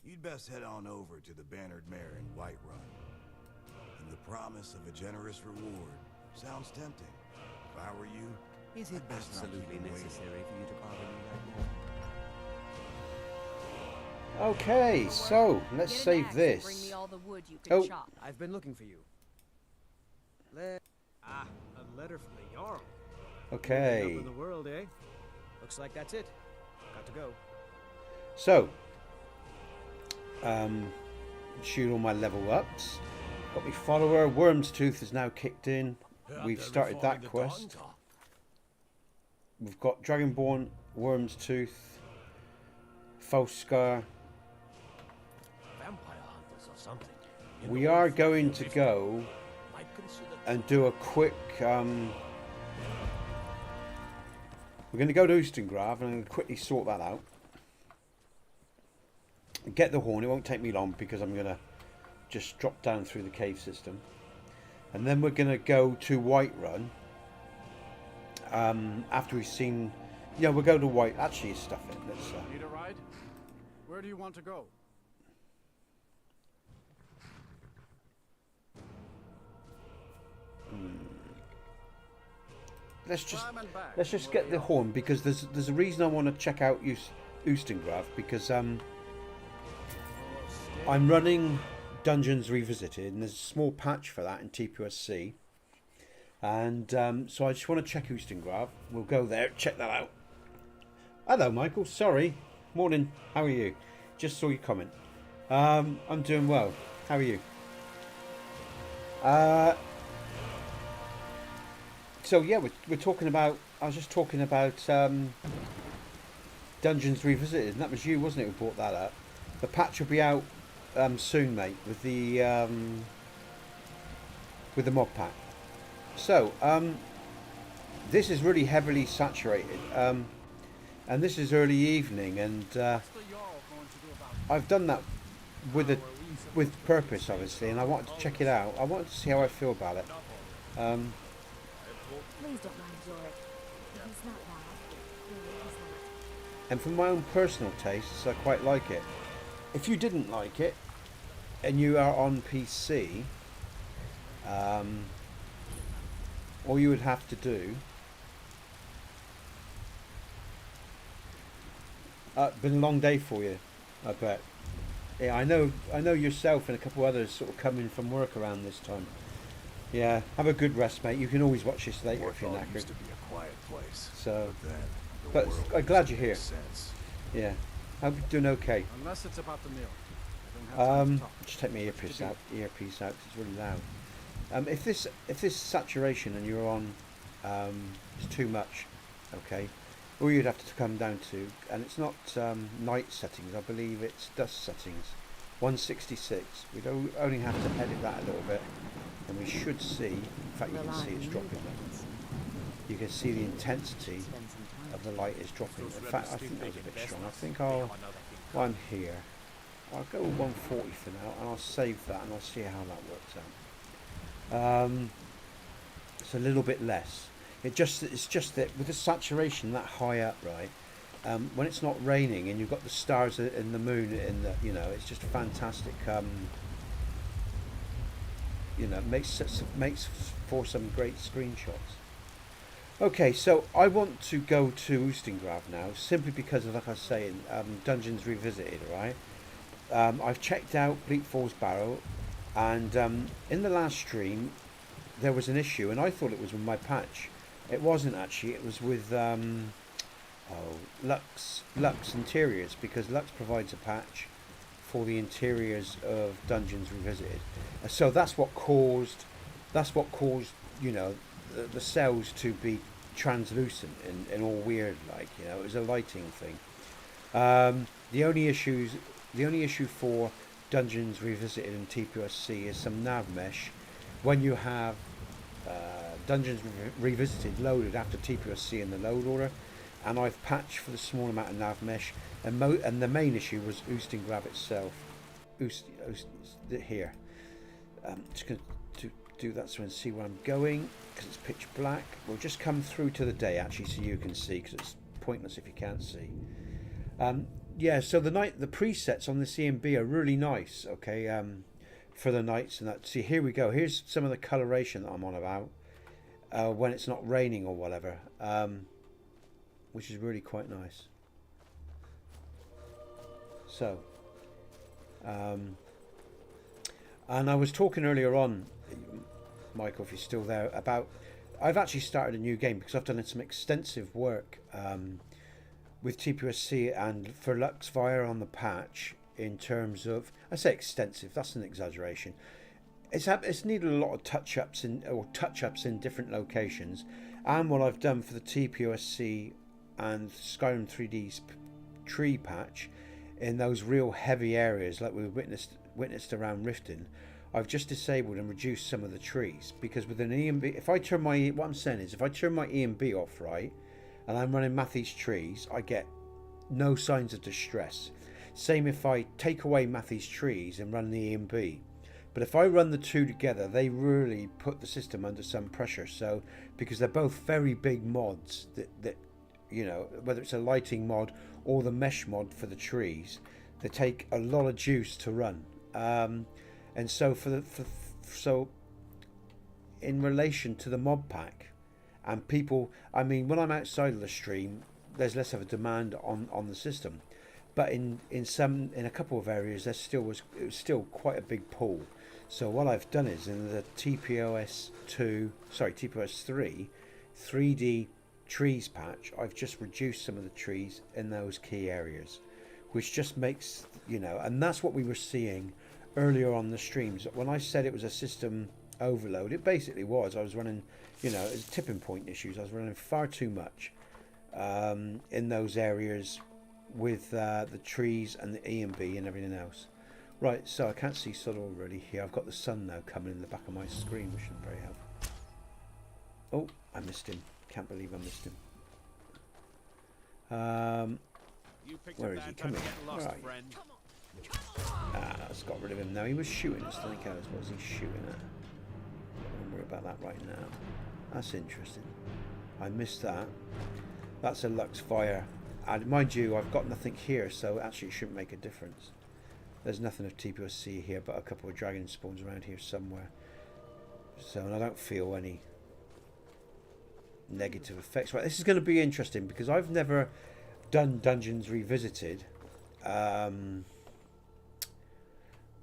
You'd best head on over to the Bannered Mare in Whiterun. And the promise of a generous reward sounds tempting. If I were you, Is it I'd best not absolutely keep him waiting. necessary for you to bother me right now? Okay, so let's Get an save axe and this. Bring me all the wood you Oh. can chop. I've been looking for you. A letter from the Jarl. Okay. Up in the world, eh? Looks like that's it. Got to go. So, shoot all my level ups. Got my follower. Wyrmstooth is now kicked in. We've started that quest. We've got Dragonborn, Wyrmstooth, Foscar. Vampire hunters or something. We are going to go and do a quick. We're going to go to Ustengrav and I'm going to quickly sort that out. Get the horn. It won't take me long because I'm going to just drop down through the cave system. And then we're going to go to Whiterun. After we've seen... Yeah, we'll go to White... Actually, stuff it. Let's... Need a ride? Where do you want to go? Let's just get the horn because there's a reason I want to check out Ustengrav because I'm running Dungeons Revisited and there's a small patch for that in TPOSC, and so I just want to check Ustengrav. We'll go there, check that out. Hello, Michael. Sorry. Morning. How are you? Just saw your comment. I'm doing well. How are you? So yeah, we're talking about. I was just talking about Dungeons Revisited, and that was you, wasn't it? Who brought that up. The patch will be out soon, mate, with the mod pack. So this is really heavily saturated, and this is early evening, and I've done that with purpose, obviously, and I wanted to check it out. I wanted to see how I feel about it. Please don't mind Yorick. He's not bad. Really, he's not. And for my own personal tastes, I quite like it. if you didn't like it and you are on PC, all you would have to do. Been a long day for you, I bet. Yeah, I know yourself and a couple others sort of coming from work around this time. Yeah, have a good rest, mate. You can always watch this later if you're knackered. Used to be a quiet place. So, but I'm glad you're here. Sense. Yeah, hope you're doing okay. Unless it's about the meal. I don't have time to talk. Just take my earpiece out. 'Cause it's really loud. If this saturation and you're on, it's too much. Okay, all you'd have to come down to, and it's not night settings. I believe it's dust settings. 166. We'd only have to edit that a little bit, and we should see. In fact, you can see it's dropping now. You can see the intensity of the light is dropping. In fact, I think that was a bit strong. I think while I'm here, I'll go 140 for now, and I'll save that, and I'll see how that works out. It's a little bit less. It's just that with the saturation that high up, right? When it's not raining and you've got the stars and the moon in the, it's just fantastic. Makes for some great screenshots. Okay, so I want to go to Ustengrav now, simply because, like I was saying, Dungeons Revisited, right? I've checked out Bleak Falls Barrow, and in the last stream there was an issue, and I thought it was with my patch. It wasn't actually. It was with Lux Interiors, because Lux provides a patch for the interiors of Dungeons Revisited. So that's what caused the cells to be translucent and all weird, like, it was a lighting thing. The only issue for Dungeons Revisited and TPOSC is some nav mesh when you have Dungeons Revisited loaded after TPOSC in the load order, and I've patched for the small amount of nav mesh, and the main issue was Ustengrav itself. Here. Just going to do that so I can see where I'm going, because it's pitch black. We'll just come through to the day actually, so you can see, because it's pointless if you can't see. Yeah, so the presets on this EMB are really nice. Okay, for the nights and that. See, here we go. Here's some of the coloration that I'm on about when it's not raining or whatever, which is really quite nice. So, and I was talking earlier on, Michael, if you're still there, about I've actually started a new game because I've done some extensive work with TPOSC and for Lux Via on the patch. In terms of, I say extensive, that's an exaggeration. It's needed a lot of touch-ups in different locations, and what I've done for the TPOSC and Skyrim 3D's tree patch in those real heavy areas like we witnessed around Riften, I've just disabled and reduced some of the trees, because with an EMB, if I turn my EMB off, right, and I'm running Matthew's trees, I get no signs of distress. Same if I take away Matthew's trees and run the EMB. But if I run the two together, they really put the system under some pressure. So, because they're both very big mods that whether it's a lighting mod or the mesh mod for the trees, they take a lot of juice to run. And so so in relation to the mod pack and people, I mean, when I'm outside of the stream, there's less of a demand on the system. But in a couple of areas, it was still quite a big pull. So what I've done is in the TPOS3 3D trees patch, I've just reduced some of the trees in those key areas, which just makes, and that's what we were seeing earlier on the streams. When I said it was a system overload, it basically was. I was running, it was tipping point issues. I was running far too much in those areas with the trees and the EMB and everything else. Right, so I can't see sun already here. I've got the sun now coming in the back of my screen, which isn't very helpful. Oh, I missed him. Can't believe I missed him. Where is he? Come here. Right. That's got rid of him now. He was shooting at something else. What was he shooting at? Don't worry about that right now. That's interesting. I missed that. That's a Lux Via. And mind you, I've got nothing here, so actually it shouldn't make a difference. There's nothing of TPOSC here, but a couple of dragon spawns around here somewhere. So, and I don't feel any negative effects. Right, this is going to be interesting because I've never done Dungeons Revisited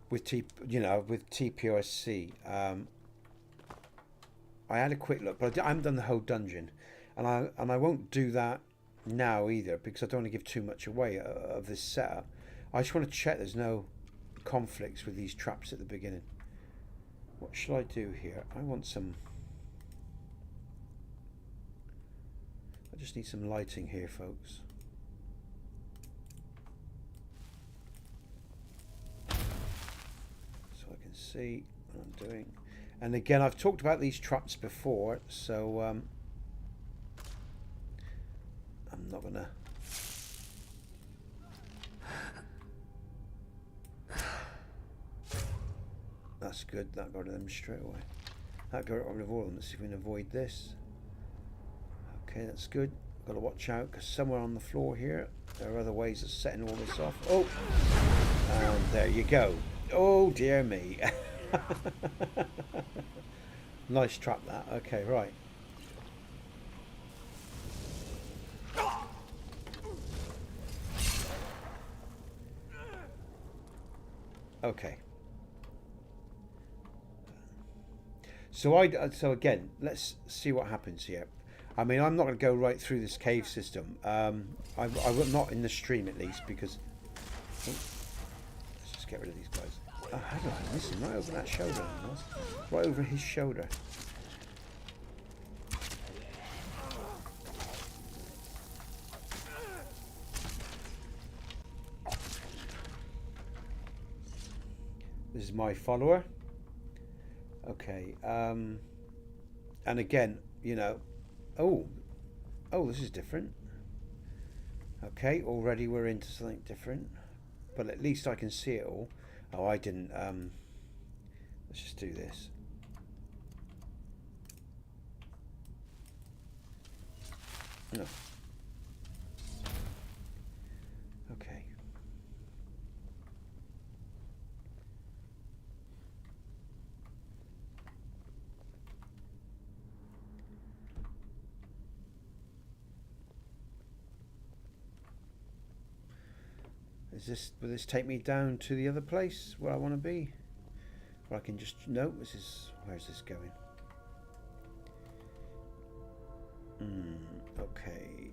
with TPOSC. I had a quick look, but I haven't done the whole dungeon, and I won't do that now either because I don't want to give too much away of this setup. I just want to check there's no conflicts with these traps at the beginning. What shall I do here? I want some... I just need some lighting here, folks. So I can see what I'm doing. And again, I've talked about these traps before, so I'm not gonna... That's good, that got rid of them straight away. That got rid of all of them. Let's see if we can avoid this. Okay, that's good. Got to watch out because somewhere on the floor here there are other ways of setting all this off. Oh, and there you go. Oh dear me. Nice trap that. Okay, right. Okay. So again, let's see what happens here. I mean, I'm not going to go right through this cave system. I will not in the stream at least because... Oh, let's just get rid of these guys. Oh, how did I miss him? Right over that shoulder. Right over his shoulder. This is my follower. Okay, and again, you know, oh, this is different. Okay, already we're into something different, but at least I can see it all. Oh, I didn't, let's just do this. No. Okay. Will this take me down to the other place where I want to be? Or I can just... No, this is... Where's this going? Okay.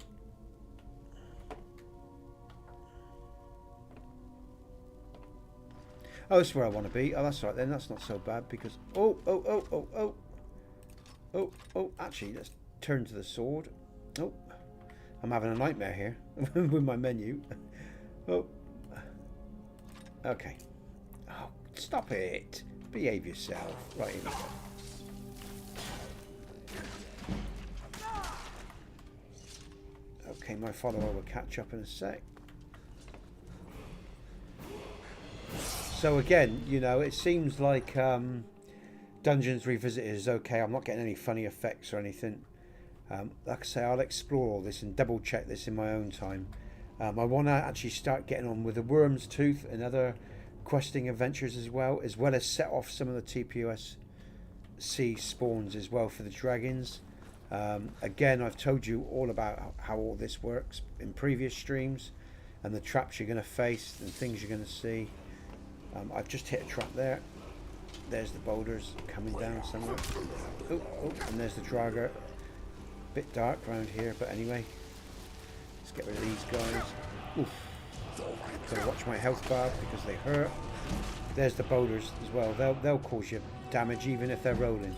Oh, this is where I want to be. Oh, that's right then. That's not so bad because... Oh, actually, let's turn to the sword. Oh, I'm having a nightmare here with my menu. Oh. Okay. Oh, stop it. Behave yourself. Right, here we go. Okay, my follower will catch up in a sec. So again, you know, it seems like Dungeons Revisited is okay. I'm not getting any funny effects or anything. Like I say, I'll explore all this and double check this in my own time. I want to actually start getting on with the Wyrmstooth and other questing adventures as well as set off some of the TPOSC spawns as well for the dragons. Again, I've told you all about how all this works in previous streams and the traps you're going to face and things you're going to see. I've just hit a trap there. There's the boulders coming down somewhere. Oh, and there's the Draugr. Bit dark around here, but anyway. Let's get rid of these guys. Oof. Gotta watch my health bar because they hurt. There's the boulders as well. They'll cause you damage even if they're rolling.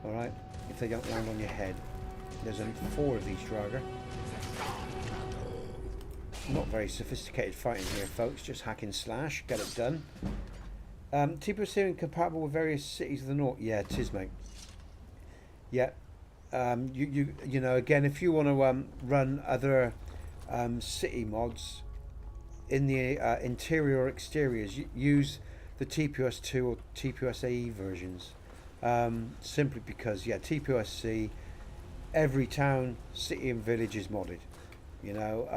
Alright? If they don't land on your head. There's only 4 of these Draugr. Not very sophisticated fighting here, folks. Just hack and slash. Get it done. TPOSC compatible with various cities of the north. Yeah, it is, mate. Yeah. You know, again, if you want to run other city mods in the interior or exteriors, use the TPOS2 or TPOS AE versions. Simply because, yeah, TPOSC, every town, city and village is modded. You know,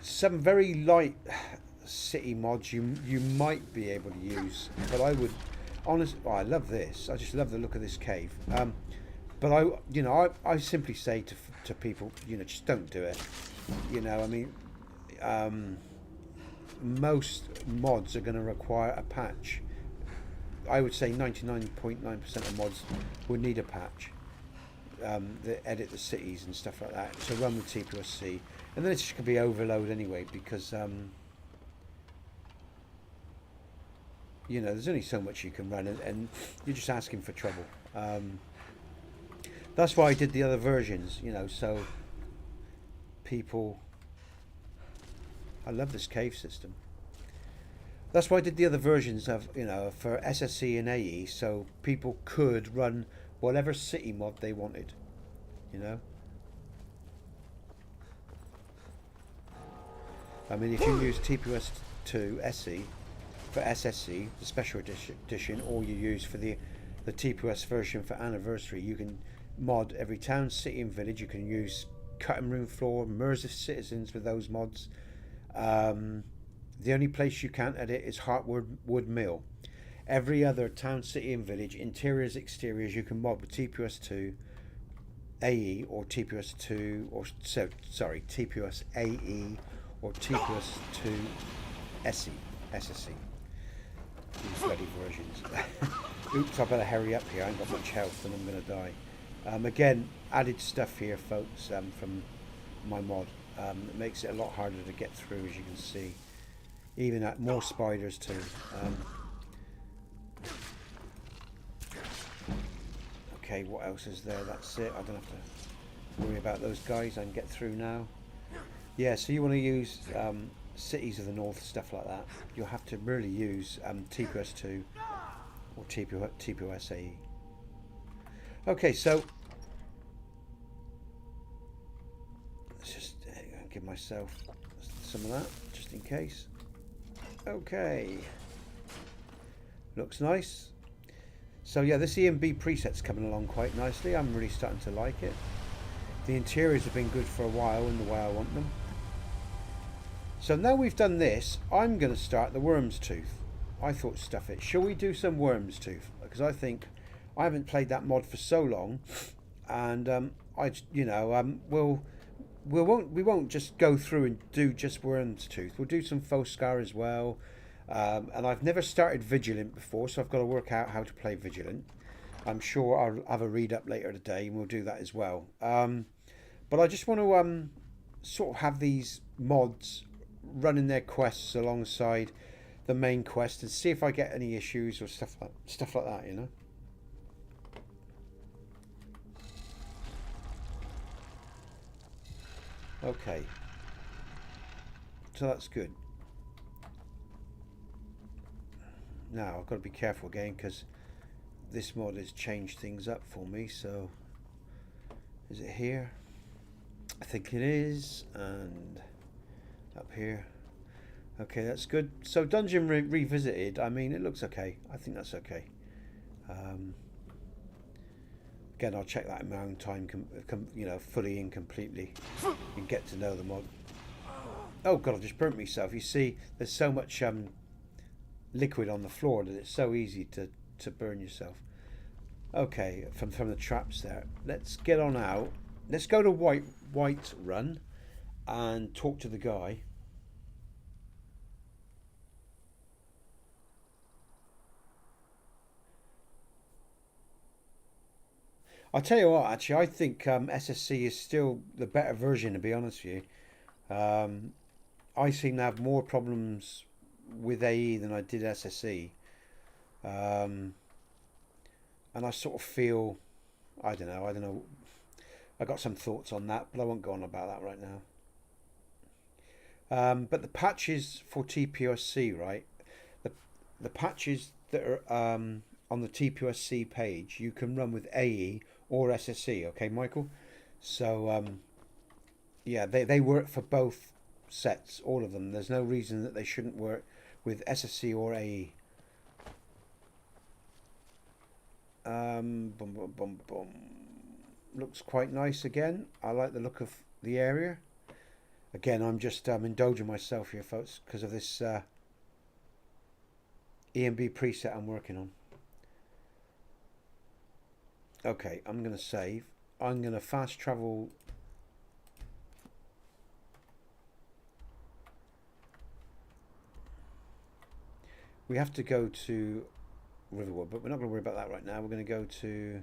some very light city mods you might be able to use, but I would honestly, I love this. I just love the look of this cave. But I simply say to people, just don't do it. I mean, most mods are going to require a patch. I would say 99.9% of mods would need a patch. That edit the cities and stuff like that to run with TPOSC, and then it's just going to be overload anyway, because there's only so much you can run, and you're just asking for trouble. That's why I did the other versions, so people... I love this cave system. That's why I did the other versions of, for SSE and AE, so people could run whatever city mod they wanted, I mean, if you use TPOS2 SE for SSE, the special edition, or you use for the TPOS version for anniversary, you can mod every town, city and village. You can use cutting room floor, immersive citizens with those mods. The only place you can't edit is Heartwood Mill. Every other town, city and village, interiors, exteriors, you can mod with TPOS2 AE or TPOS2 or TPOS AE or TPOS2 SE, SSE. These bloody versions. Oops, I better hurry up here. I ain't got much health and I'm going to die. Again, added stuff here, folks, from my mod. It makes it a lot harder to get through, as you can see. Even at more spiders too. Okay, what else is there? That's it. I don't have to worry about those guys. I can get through now. Yeah, so you want to use cities of the north, stuff like that. You'll have to really use TPOS2 or TPOS AE. Okay, so let's just give myself some of that, just in case. Okay. Looks nice. So yeah, this EMB preset's coming along quite nicely. I'm really starting to like it. The interiors have been good for a while in the way I want them. So now we've done this, I'm going to start the Wyrmstooth. I thought, stuff it. Shall we do some Wyrmstooth? Because I think I haven't played that mod for so long, and we won't just go through and do just Wyrmstooth. We'll do some Foscar as well. And I've never started Vigilant before, so I've got to work out how to play Vigilant. I'm sure I'll have a read up later today, and we'll do that as well. But I just want to sort of have these mods running their quests alongside the main quest and see if I get any issues or stuff like that, Okay, so that's good. Now I've got to be careful again because this mod has changed things up for me. So is it here? I think it is, and up here. Okay, that's good. So Dungeon Revisited, I mean, it looks okay. I think that's okay. Again, I'll check that in my own time, fully and completely, and get to know the mod. Oh god, I just burnt myself. You see, there's so much liquid on the floor that it's so easy to burn yourself. Okay, from the traps there. Let's get on out. Let's go to Whiterun and talk to the guy. I'll tell you what, actually, I think SSC is still the better version, to be honest with you. I seem to have more problems with AE than I did SSE. And I sort of feel, I don't know. I got some thoughts on that, but I won't go on about that right now. But the patches for TPOSC, right? The patches that are on the TPOSC page, you can run with AE or SSE, okay, Michael? So, yeah, they work for both sets, all of them. There's no reason that they shouldn't work with SSE or AE. Looks quite nice again. I like the look of the area. Again, I'm just indulging myself here, folks, because of this EMB preset I'm working on. Okay, I'm going to save. I'm going to fast travel. We have to go to Riverwood, but we're not going to worry about that right now. We're going to go to,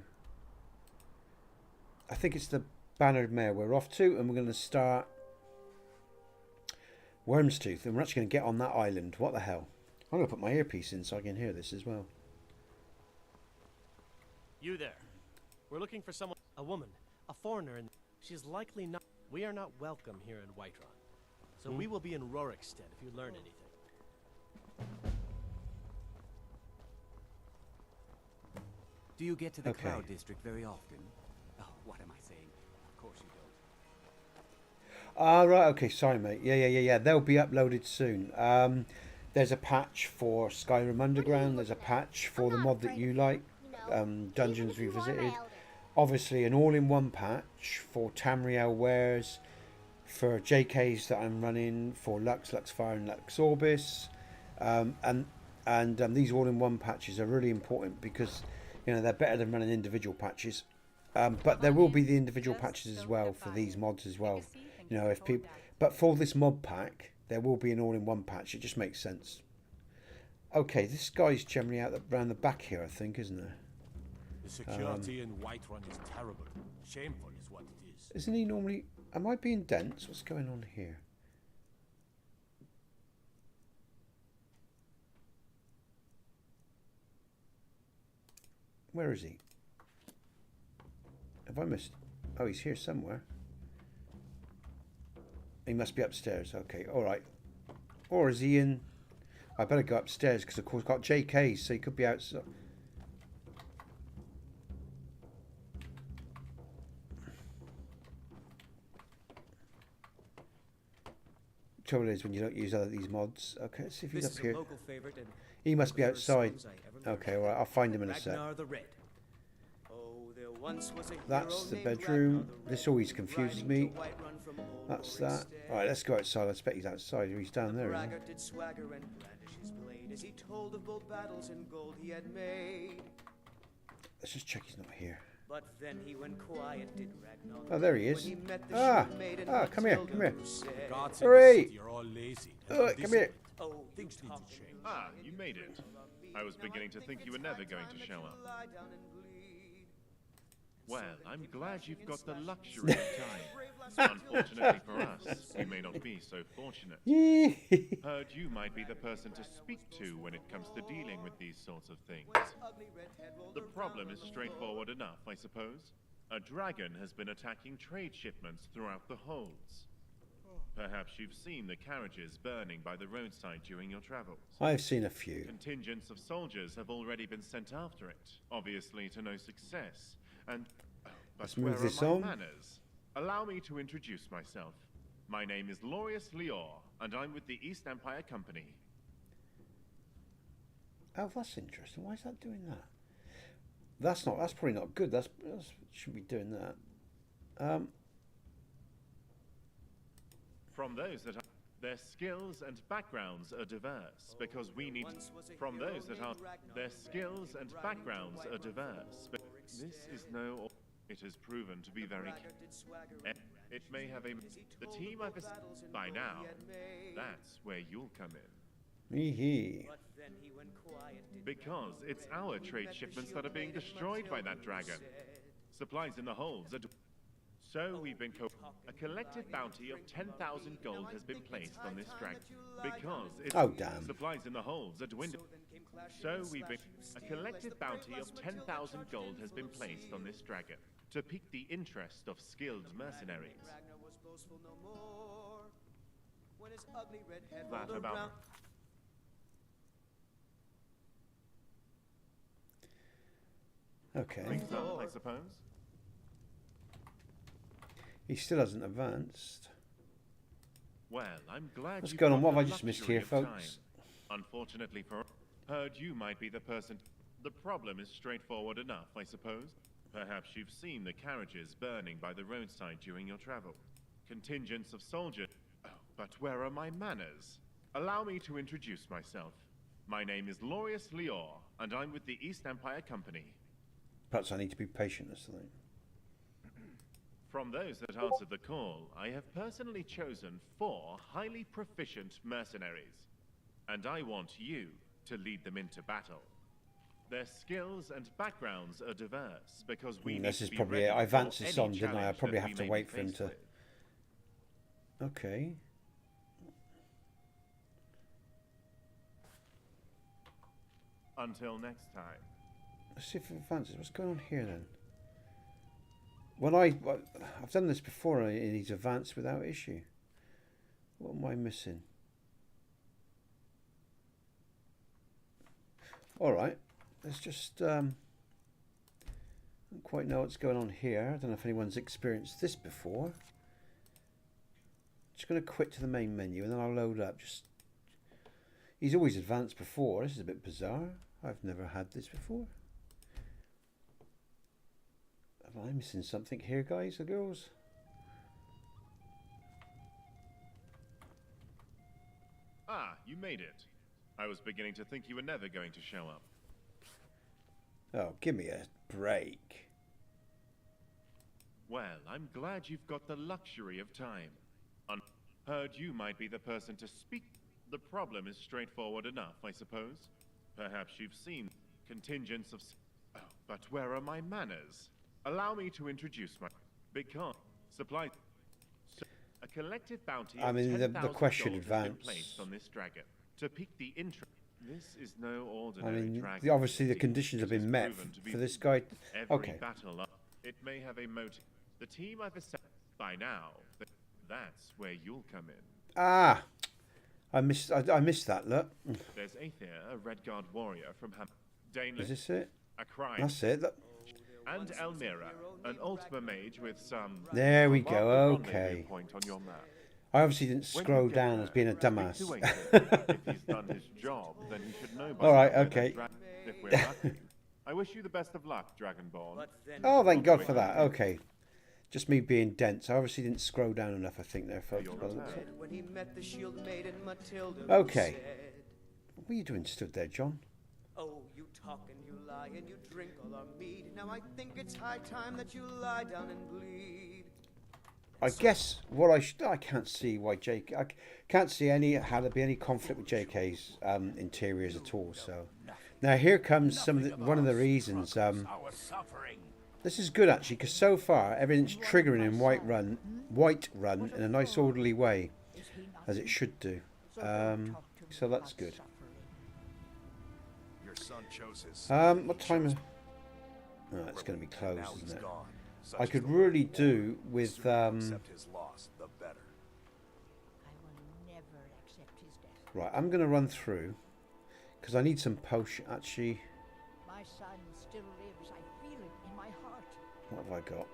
I think it's the Bannered Mare we're off to, and we're going to start Wyrmstooth, and we're actually going to get on that island. What the hell? I'm going to put my earpiece in so I can hear this as well. You there. We're looking for someone, a woman, a foreigner, and she's likely not. We are not welcome here in Whiterun. So we will be in Rorikstead if you learn anything. Do you get to the Cloud District very often? Oh, what am I saying? Of course you don't. Ah, right, okay, sorry, mate. Yeah. They'll be uploaded soon. There's a patch for Skyrim Underground. There's a patch for the mod that you like, Dungeons Revisited. Obviously, an all-in-one patch for Tamriel wares, for JKs that I'm running, for Lux Via, and Lux Orbis. And these all-in-one patches are really important because, you know, they're better than running individual patches. But there will be the individual patches as well for these mods as well. You know, if people, but for this mod pack, there will be an all-in-one patch. It just makes sense. Okay, this guy's generally out around the back here, I think, isn't there? The security in Whiterun is terrible. Shameful is what it is. Isn't he normally? Am I being dense? What's going on here? Where is he? Have I missed? Oh, he's here somewhere. He must be upstairs. Okay, all right. Or is he in? I better go upstairs because, of course, I've got JKs, so he could be outside. Trouble is when you don't use these mods. Okay, let's see if he's up here. He must be outside. Okay, all right. I'll find him in a sec. That's the bedroom. This always confuses me. That's that. All right, let's go outside. I expect he's outside. He's down there, isn't he? Let's just check he's not here. But then he went quiet, did Ragnar. Oh, there he is. Come here, come here. Hooray! You're all lazy. Come here. Oh, things need to change. Ah, you made it. I was beginning to think you were never going to show up. Well, I'm glad you've got the luxury of time. Unfortunately for us, you may not be so fortunate. Heard you might be the person to speak to when it comes to dealing with these sorts of things. The problem is straightforward enough, I suppose. A dragon has been attacking trade shipments throughout the holds. Perhaps you've seen the carriages burning by the roadside during your travels. I've seen a few. Contingents of soldiers have already been sent after it, obviously to no success. And let's move this on. Manners? Allow me to introduce myself. My name is Lorius Lior, and I'm with the East Empire Company. Oh, that's interesting. Why is that doing that? That's probably not good. That's shouldn't be doing that. From those that are, their skills and backgrounds are diverse because we need. From those that are, their skills and backgrounds are diverse. But this is no. It has proven to be very. It may have a. The team I've by now. That's where you'll come in. Because it's our trade shipments that are being destroyed by that dragon. Supplies in the holds are. So we've been a collective bounty of 10,000 gold has been placed on this dragon because it's supplies in the holds are dwindling. So we've been a collective bounty of 10,000 gold has been placed on this dragon to pique the interest of skilled mercenaries. That about. Okay. Think so, I suppose. He still hasn't advanced. Well, I'm glad. What's going on? What have I just missed here, folks? Unfortunately for heard you might be the person. The problem is straightforward enough, I suppose. Perhaps you've seen the carriages burning by the roadside during your travel. Contingents of soldiers. but where are my manners? Allow me to introduce myself. My name is Lorius Lior, and I'm with the East Empire Company. Perhaps I need to be patient or something. From those that answered the call, I have personally chosen 4 highly proficient mercenaries. And I want you to lead them into battle. Their skills and backgrounds are diverse because we need this to is be probably ready it. I for advanced this any on, didn't I? I challenge probably that have we to may wait be for him faced to... with. Okay. Until next time. Let's see if it advances. What's going on here then? When I've done this before and he's advanced without issue. What am I missing? Alright. Let's just I don't quite know what's going on here. I don't know if anyone's experienced this before. Just gonna quit to the main menu and then I'll load up. He's always advanced before. This is a bit bizarre. I've never had this before. Am I missing something here, guys or girls? Ah, you made it. I was beginning to think you were never going to show up. Oh, give me a break. Well, I'm glad you've got the luxury of time. Heard you might be the person to speak. The problem is straightforward enough, I suppose. Perhaps you've seen contingents of... Oh, but where are my manners? Allow me to introduce my... Because supply... A collective bounty I mean, the question advanced. Placed on this dragon to pique the interest. This is no I ordinary mean, dragon. obviously the conditions have been met for this guy. Every Okay. battle, it may have a motive. The team I've assembled by now, that's where you'll come in. Ah, I missed that. Look, There's Aether, a Redguard warrior from Danelis, is this it? a crime, That's it. Look. and Elmira, an Ultima mage with some. There we Mark go. the rendezvous Okay. Point on your map. I obviously didn't When scroll you get down there, as being a speak to dumbass. Aether. If he's done his job, then he should know by All right, now where okay. the if we're lucky. I wish you the best of luck, Dragonborn. Oh, thank God for that. Okay. Just me being dense. I obviously didn't scroll down enough, I think, there, folks. by the looks of it. When he met the shield maiden Matilda, Okay. said, What are you doing stood there, John? "Oh, you talk and you lie and you drink all our mead. Now I think it's high time that you lie down and bleed." I guess what I can't see why JK... I can't see how there be any conflict with JK's interiors at all, so... Now here comes one of the reasons... this is good, actually, because so far everything's triggering in Whiterun in a nice orderly way, as it should do. So that's good. Your son chose his What time is... Oh, it's going to be closed, isn't it? I could really do with... accept his loss, the better. I will never accept his death. Right, I'm going to run through, because I need some potion, actually. My son still lives. I feel it in my heart. What have I got?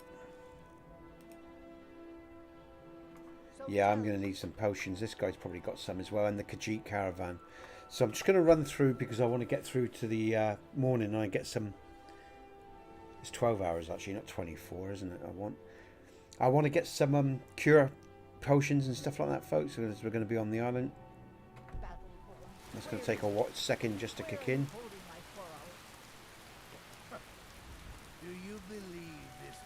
Yeah, I'm going to need some potions. This guy's probably got some as well, and the Khajiit caravan. So I'm just going to run through because I want to get through to the morning and I get some... It's 12 hours actually, not 24, isn't it? I want to get some cure potions and stuff like that, folks, because we're going to be on the island. That's going to take a second just to kick in. Do you believe this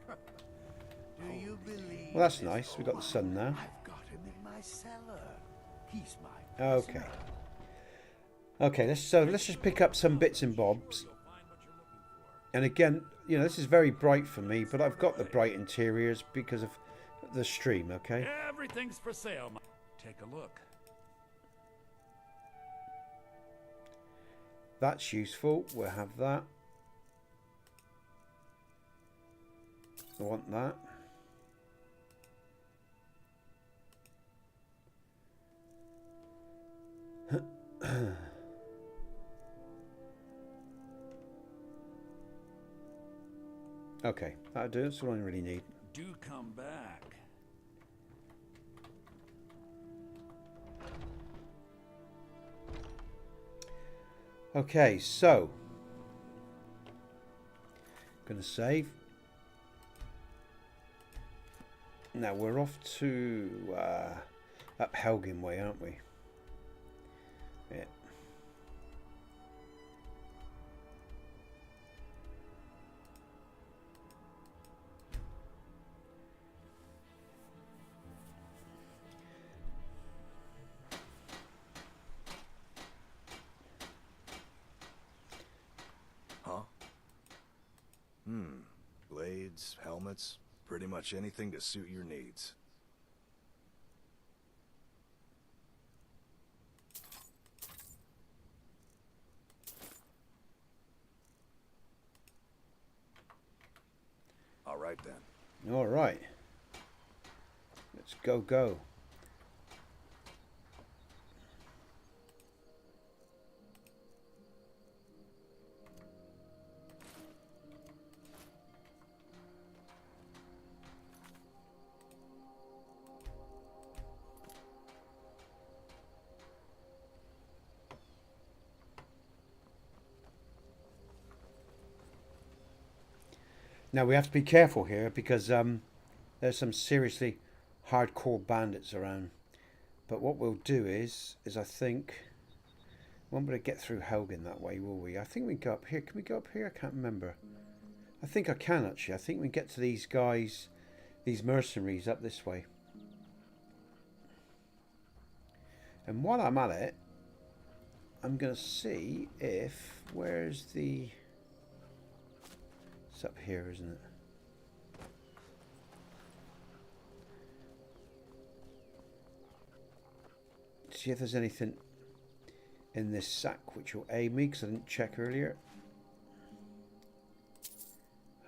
old... Do you believe... Well, that's nice. We've got the sun now. I've got him in my cellar. He's my... Okay. Okay, let's just pick up some bits and bobs. And again, you know, this is very bright for me, but I've got the bright interiors because of the stream, okay? Everything's for sale. Take a look. That's useful. We'll have that. I want that. Okay, that'll do. That's all I really need. Do come back. Okay, so gonna save. Now we're off to up Helgen way, aren't we? Yeah. Huh? Blades, helmets, pretty much anything to suit your needs. All right then. All right. Let's go. Now we have to be careful here because there's some seriously hardcore bandits around. But what we'll do is I think we won't be able to get through Helgen that way, will we? I think we go up here. Can we go up here? I can't remember. I think I can actually. I think we can get to these guys, these mercenaries up this way. And while I'm at it, I'm going to see if where's the... It's up here, isn't it? See if there's anything in this sack which will aid me, because I didn't check earlier.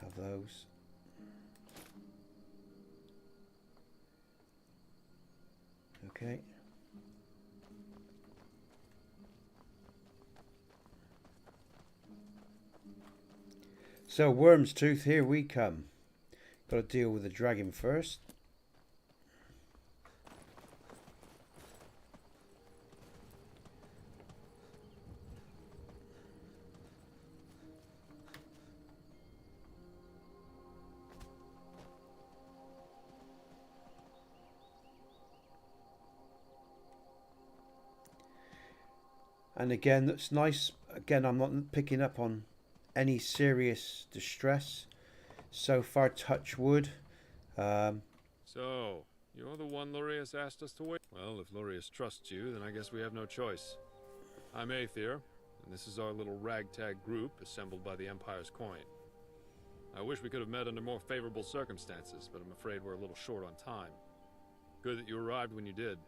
Have those. Okay. So, Wyrmstooth, here we come. Got to deal with the dragon first. And again, that's nice. Again, I'm not picking up on any serious distress so far, touch wood. So, you're the one Lurius asked us to wait? Well, if Lurius trusts you, then I guess we have no choice. I'm Aether, and this is our little ragtag group assembled by the Empire's coin. I wish we could have met under more favorable circumstances, but I'm afraid we're a little short on time. Good that you arrived when you did.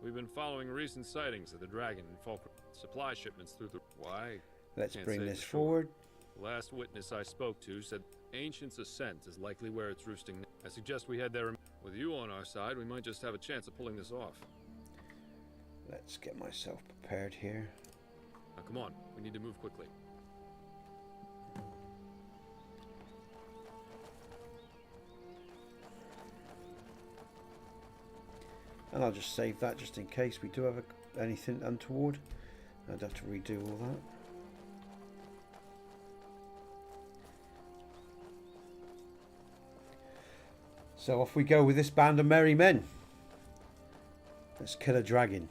We've been following recent sightings of the dragon and Fulcrum. Supply shipments through the... Why? Let's bring this forward. The last witness I spoke to said Ancient's Ascent is likely where it's roosting. I suggest we head there. With you on our side, we might just have a chance of pulling this off. Let's get myself prepared here. Now come on, we need to move quickly. And I'll just save that just in case we do have anything untoward. I'd have to redo all that. So off we go with this band of merry men. Let's kill a dragon.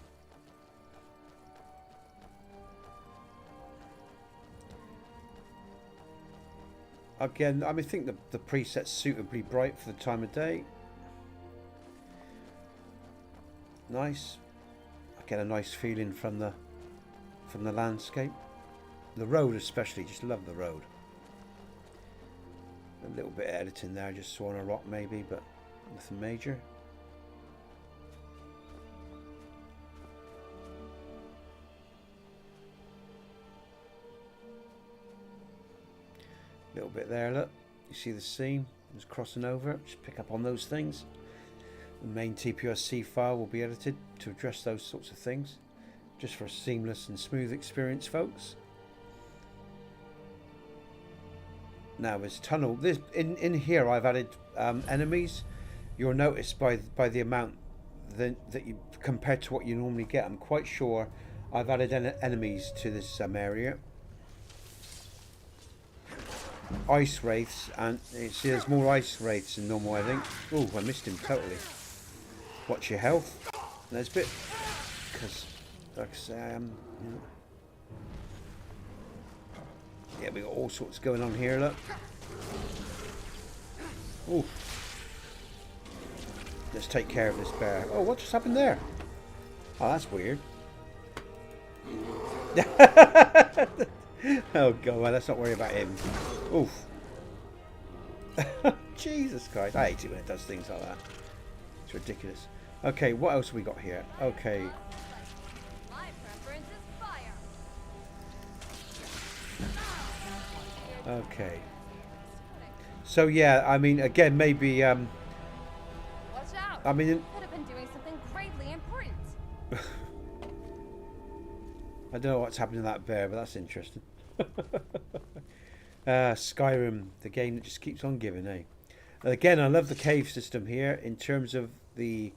Again, I think the preset's suitably bright for the time of day. Nice. I get a nice feeling from the landscape. The road especially, just love the road. A little bit of editing there, just saw on a rock maybe, but nothing major. A little bit there, look. You see the seam? It's crossing over. Just pick up on those things. The main TPOSC file will be edited to address those sorts of things. Just for a seamless and smooth experience, folks. Now this tunnel, in here I've added enemies. You'll notice by the amount that you compared to what you normally get. I'm quite sure I've added enemies to this area. ice wraiths, and see there's more ice wraiths than normal, I think. Oh, I missed him totally. Watch your health. There's a bit, because like I say, you know. Yeah, we got all sorts going on here. Look. Oh, let's take care of this bear. Oh, what just happened there? Oh, that's weird. Oh god, well, let's not worry about him. Oof. Jesus Christ, I hate it when it does things like that. It's ridiculous. Okay, what else have we got here? Okay. My preference is fire. Okay. So yeah, I mean, again, maybe Watch out. I mean, could have been doing something greatly important. I don't know what's happened to that bear, but that's interesting. Skyrim, the game that just keeps on giving, eh? Again, I love the cave system here in terms of the,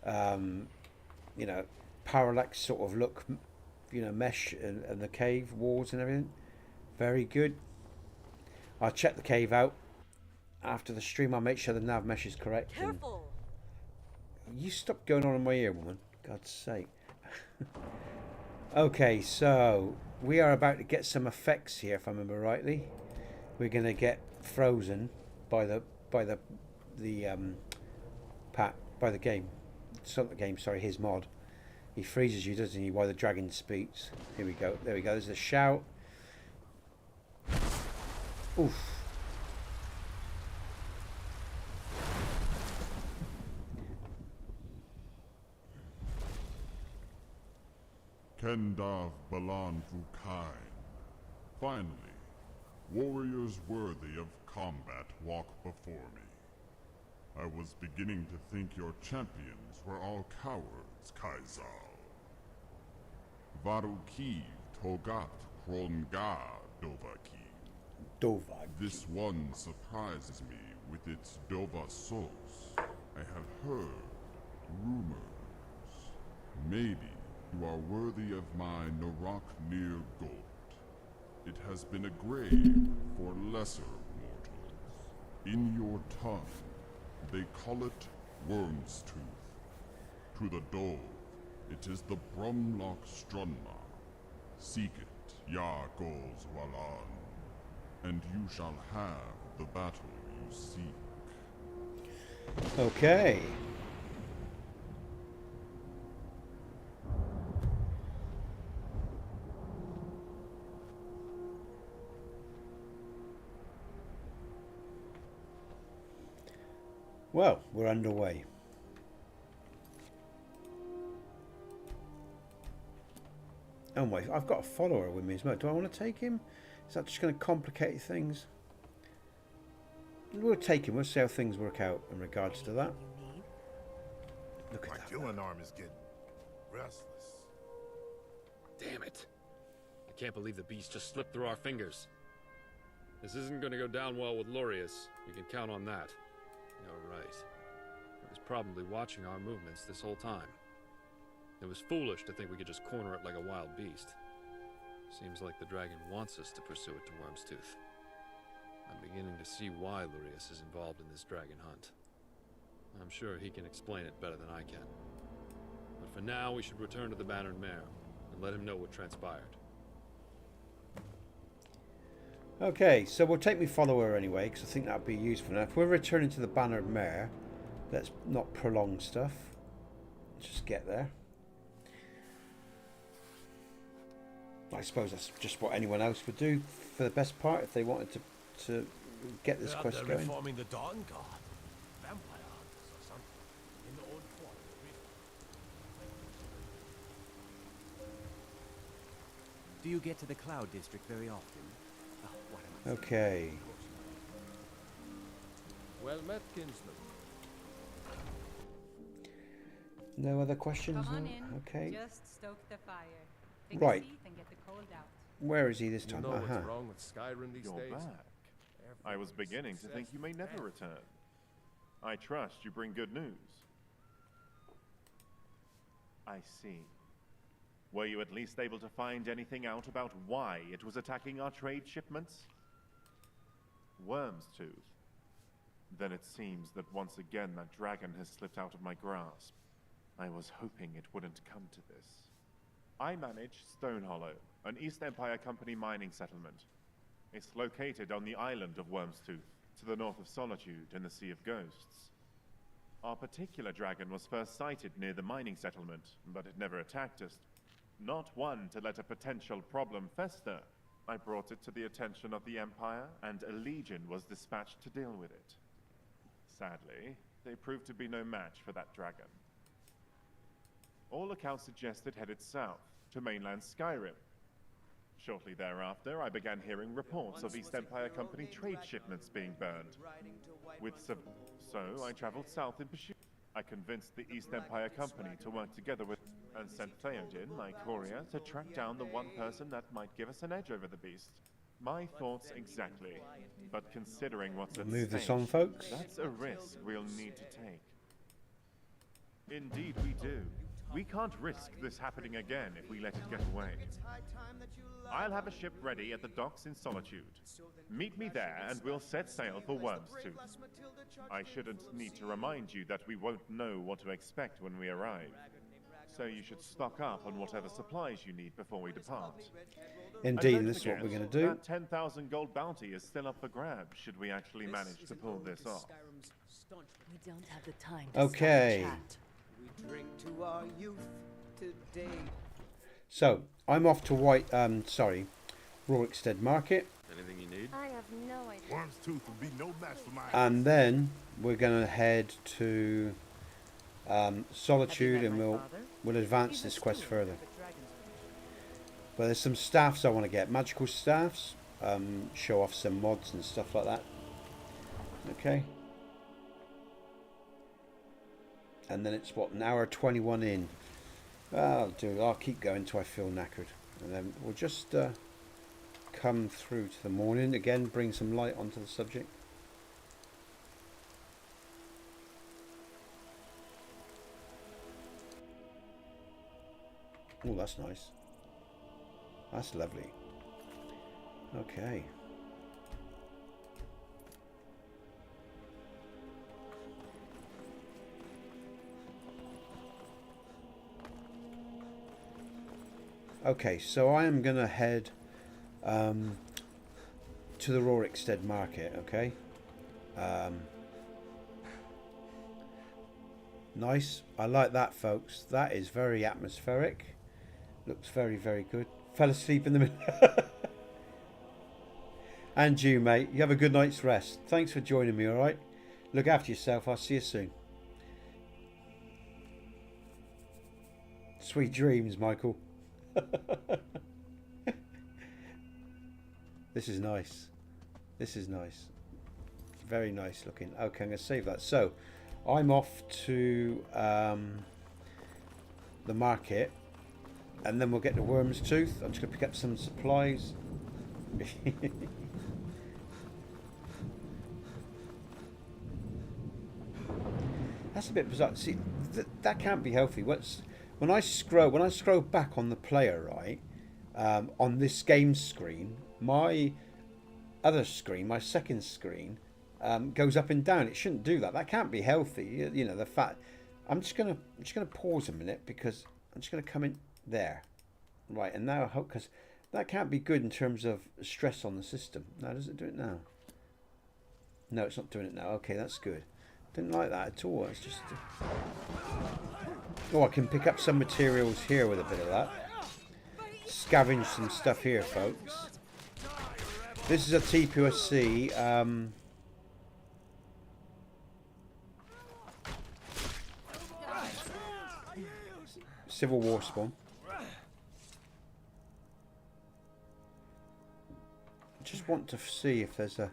you know, parallax sort of look, you know, mesh and the cave walls and everything. Very good. I'll check the cave out after the stream. I'll make sure the nav mesh is correct. Careful. You stop going on in my ear, woman. God's sake. Okay, so we are about to get some effects here, if I remember rightly. We're going to get frozen by the game. It's not the game, sorry, his mod. He freezes you, doesn't he, while the dragon speaks. Here we go. There we go. There's a shout. Oof. Kendav Balan Vukain. Finally, warriors worthy of combat walk before me. I was beginning to think your champions were all cowards, Kaizal. Varukiv Togat Kronga Dovaki. This one surprises me with its Dova Sos. I have heard rumors. Maybe you are worthy of my Narak near Gold. It has been a grave for lesser mortals. In your tongue, they call it Wyrmstooth. To the dove, it is the Brumlock Strunma. Seek it, Ya Gols Walan, and you shall have the battle you seek. Okay. Well, we're underway. Oh my, I've got a follower with me as well. Do I want to take him? Is that just going to complicate things? We'll take him. We'll see how things work out in regards to that. Look at that. My killing arm is getting restless. Damn it. I can't believe the beast just slipped through our fingers. This isn't going to go down well with Lurius. You can count on that. You're right. It was probably watching our movements this whole time. It was foolish to think we could just corner it like a wild beast. Seems like the dragon wants us to pursue it to Wyrmstooth. I'm beginning to see why Lurius is involved in this dragon hunt. I'm sure he can explain it better than I can. But for now, we should return to the Bannered Mare and let him know what transpired. Okay, so we'll take my follower anyway, because I think that would be useful. Now, if we're returning to the Bannered Mare, let's not prolong stuff. Let's just get there. I suppose that's just what anyone else would do for the best part if they wanted to get this quest They're going. reforming the Dawn Guard. Vampire hunters or something. In the old form. Do you get to the Cloud District very often? Oh, what am I saying? Okay. Well met, kinsman. No other questions? Come on No? in. Okay. Just stoke the fire. Take Right. a seat and get the cold out. Where is he this You time? know what's Aha. wrong with Skyrim these You're days? back. I was beginning to think you may never return. I trust you bring good news. I see. Were you at least able to find anything out about why it was attacking our trade shipments? Wyrmstooth. Then it seems that once again that dragon has slipped out of my grasp. I was hoping it wouldn't come to this. I manage Stonehollow, an East Empire Company mining settlement. It's located on the island of Wyrmstooth, to the north of Solitude in the Sea of Ghosts. Our particular dragon was first sighted near the mining settlement, but it never attacked us. Not one to let a potential problem fester. I brought it to the attention of the Empire, and a legion was dispatched to deal with it. Sadly, they proved to be no match for that dragon. All accounts suggest it headed south, to mainland Skyrim. Shortly thereafter, I began hearing reports of East Empire Company trade shipments being burned. So I traveled south in pursuit. I convinced the East Empire Company to work together with and sent Theodin, my courier, to track down the one person that might give us an edge over the beast. My thoughts exactly. But considering what's at Move stake, this on, folks. that's a risk we'll need to take. Indeed we do. We can't risk this happening again if we let it get away. I'll have a ship ready at the docks in Solitude. Meet me there and we'll set sail for Wyrmstooth. I shouldn't need to remind you that we won't know what to expect when we arrive. So you should stock up on whatever supplies you need before we depart. Indeed, And this is what we're going to do. That 10,000 gold bounty is still up for grabs should we actually manage to pull this off. We don't have the time to Okay. We drink to our youth today. So, I'm off to Rorikstead Market. Anything you need? I have no idea. Wyrmstooth will be no match for my... And then we're going to head to Solitude, and we'll advance this quest further. But there's some staffs I want to get, magical staffs, show off some mods and stuff like that. Okay. And then it's what, an hour 21 in. I'll keep going until I feel knackered, and then we'll just come through to the morning again, bring some light onto the subject. Oh, that's nice. That's lovely. Okay. Okay, so I am going to head to the Rorikstead Market, okay? Nice. I like that, folks. That is very atmospheric. Looks very, very good. Fell asleep in the middle. And you, mate. You have a good night's rest. Thanks for joining me, alright? Look after yourself. I'll see you soon. Sweet dreams, Michael. This is nice. This is nice. Very nice looking. Okay, I'm going to save that. So, I'm off to the market, and then we'll get to Wyrmstooth. I'm just going to pick up some supplies. That's a bit bizarre. See, that can't be healthy. When I scroll back on the player, right, on this game screen, my other screen, my second screen, goes up and down. It shouldn't do that. That can't be healthy. You know, the fact. I'm just gonna pause a minute, because I'm just gonna come in there, right, and now I hope, because that can't be good in terms of stress on the system. Now, does it do it now? No, it's not doing it now. Okay, that's good. Didn't like that at all. It's just. Oh, I can pick up some materials here with a bit of that. Scavenge some stuff here, folks. This is a TPOSC. Civil War spawn. Just want to see if there's a.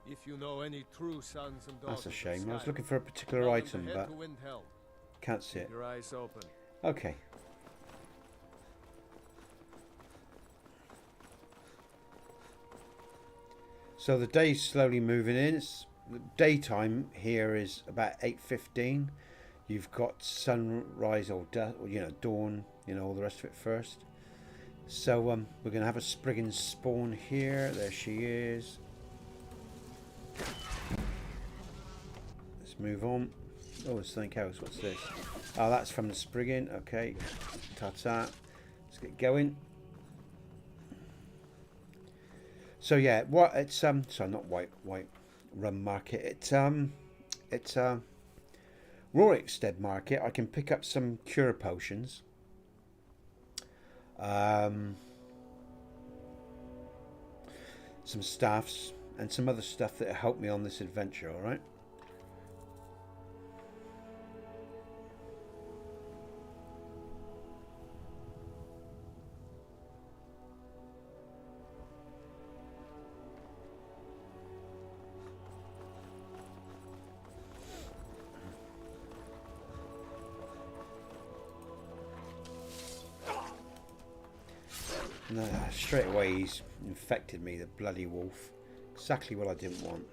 If you know any true sons and That's daughters a of shame. I was Skyrim, looking for a particular tell them item, to head but to Windhelm. can't see it. Keep your eyes open. Okay. So the day's slowly moving in. The daytime here is about 8:15. You've got sunrise or dawn, all the rest of it first. So we're going to have a Spriggan spawn here. There she is. Let's move on. Oh, there's something else. What's this? Oh, that's from the Spriggan. Okay. Ta-ta. Let's get going. So yeah, what it's sorry, not White Rum Market. It's Rorikstead Market. I can pick up some cure potions. Some staffs and some other stuff that help me on this adventure. All right. No, straight away he's infected me, the bloody wolf. Exactly what I didn't want.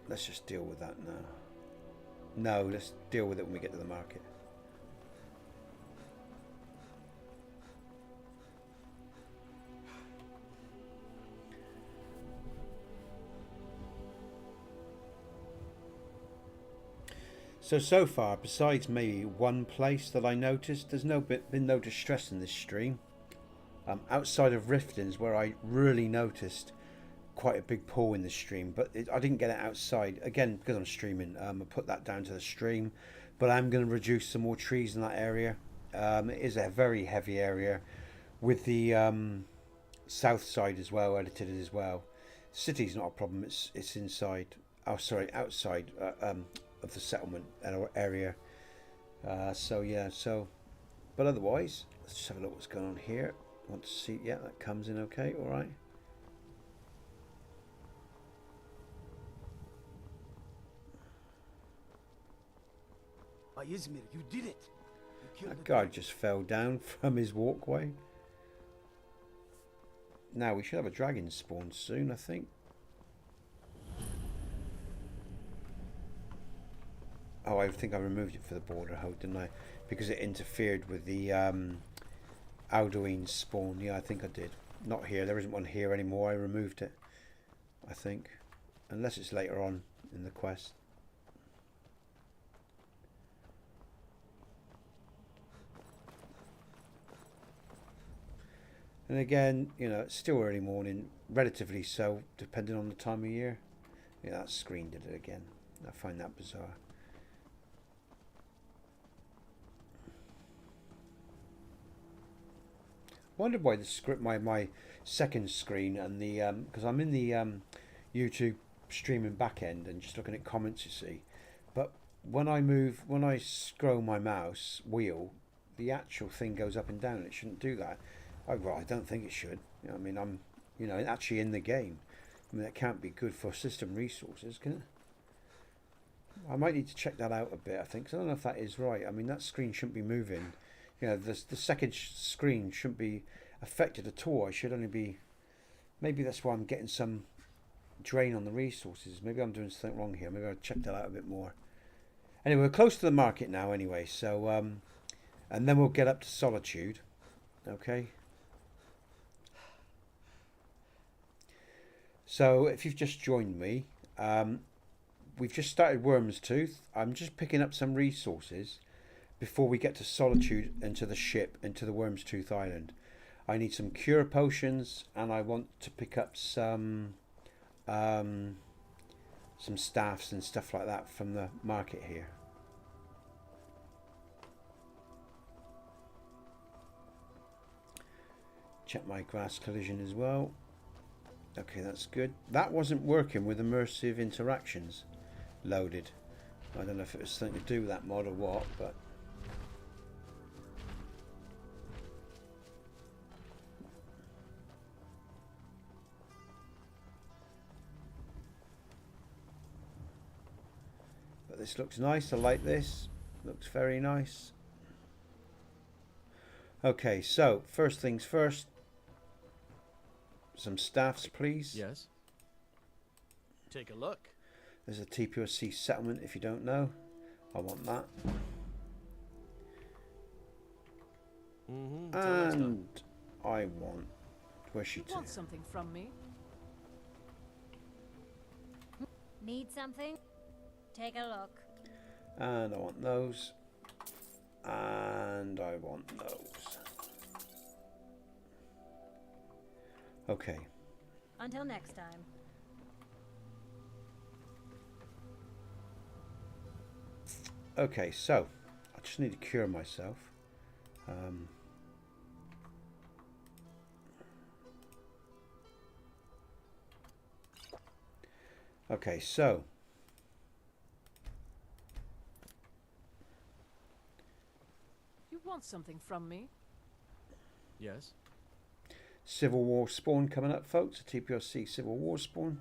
Let's just deal with that now. No, let's deal with it when we get to the market. So far, besides maybe one place that I noticed, there's been no distress in this stream. Outside of Riftins, where I really noticed quite a big pull in the stream, but I didn't get it outside. Again, because I'm streaming, I put that down to the stream. But I'm going to reduce some more trees in that area. It is a very heavy area, with the south side as well, edited as well. City's not a problem, it's inside. Oh, sorry, outside. Of the settlement area. So yeah, but otherwise, let's just have a look what's going on here. Want to see? Yeah, that comes in okay. All right. Izmir, you did it. That guy just fell down from his walkway. Now we should have a dragon spawn soon, I think. Oh, I think I removed it for the border hold, didn't I? Because it interfered with the Alduin spawn. Yeah, I think I did. Not here. There isn't one here anymore. I removed it, I think. Unless it's later on in the quest. And again, you know, it's still early morning. Relatively so, depending on the time of year. Yeah, that screen did it again. I find that bizarre. Wondered why the script, my second screen and the because I'm in the YouTube streaming back end and just looking at comments, you see, but when I scroll my mouse wheel, the actual thing goes up and down. It shouldn't do that. Well, I don't think it should. You know, I mean, I'm actually in the game. I mean, that can't be good for system resources, can it? I might need to check that out a bit, I think, 'cause I don't know if that is right. I mean, that screen shouldn't be moving. You know, the second screen shouldn't be affected at all. I should only be... Maybe that's why I'm getting some drain on the resources. Maybe I'm doing something wrong here. Maybe I'll check that out a bit more. Anyway, we're close to the market now anyway. So, and then we'll get up to Solitude. Okay. So, if you've just joined me, we've just started Wyrmstooth. I'm just picking up some resources before we get to Solitude and to the ship and to the Wyrmstooth Island. I need some cure potions and I want to pick up some staffs and stuff like that from the market here. Check my grass collision as well. Okay, that's good. That wasn't working with immersive interactions loaded. I don't know if it was something to do with that mod or what, but this looks nice. I like this. Looks very nice. Okay, so first things first. Some staffs, please. Yes. Take a look. There's a TPOSC settlement, if you don't know. I want that. And I want... Where's she You want something from me? Need something? Take a look. And I want those. And I want those. Okay. Until next time. Okay, so I just need to cure myself. Okay, so You want something from me? Yes. Civil War spawn coming up, folks. A TPOSC Civil War spawn.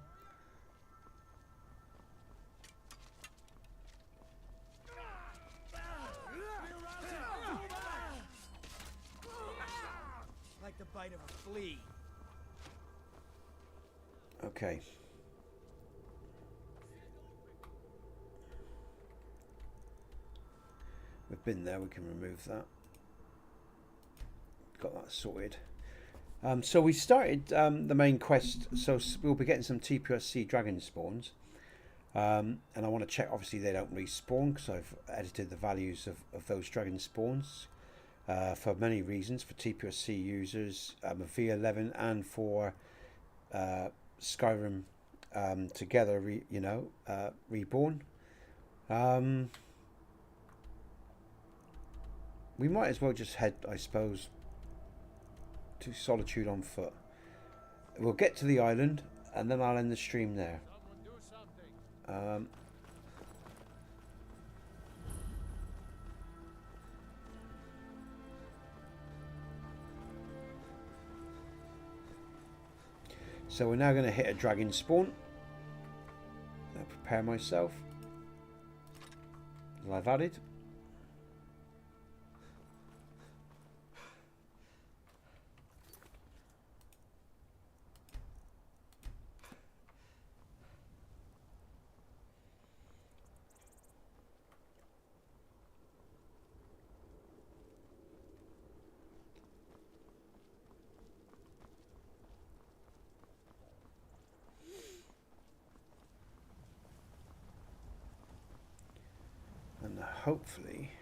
Like the bite of a flea. Okay. We've been there, we can remove that. Got that sorted. So we started the main quest, so we'll be getting some TPOSC dragon spawns. And I want to check, obviously they don't respawn because I've edited the values of those dragon spawns for many reasons, for TPOSC users, V11 and for Skyrim together, reborn. We might as well just head, I suppose, to Solitude on foot. We'll get to the island and then I'll end the stream there. So we're now going to hit a dragon spawn. I'll prepare myself. As I've added. And hopefully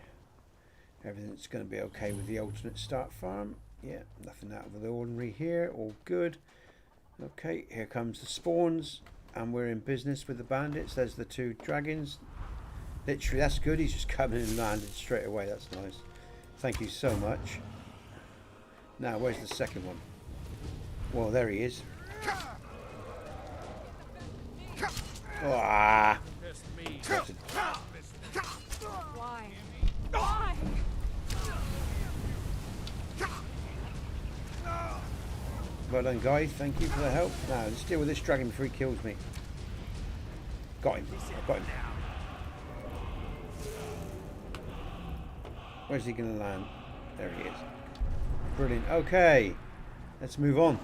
everything's going to be okay with the alternate start farm. Yeah, nothing out of the ordinary here, all good. Okay, here comes the spawns and we're in business with the bandits. There's the two dragons. Literally, that's good. He's just coming and landed straight away. That's nice. Thank you so much. Now, where's the second one? Well, there he is. Ah! Why? Why? Well done, guys. Thank you for the help. Now, let's deal with this dragon before he kills me. Got him. I've got him. Where's he going to land? There he is. Brilliant. Okay. Let's move on.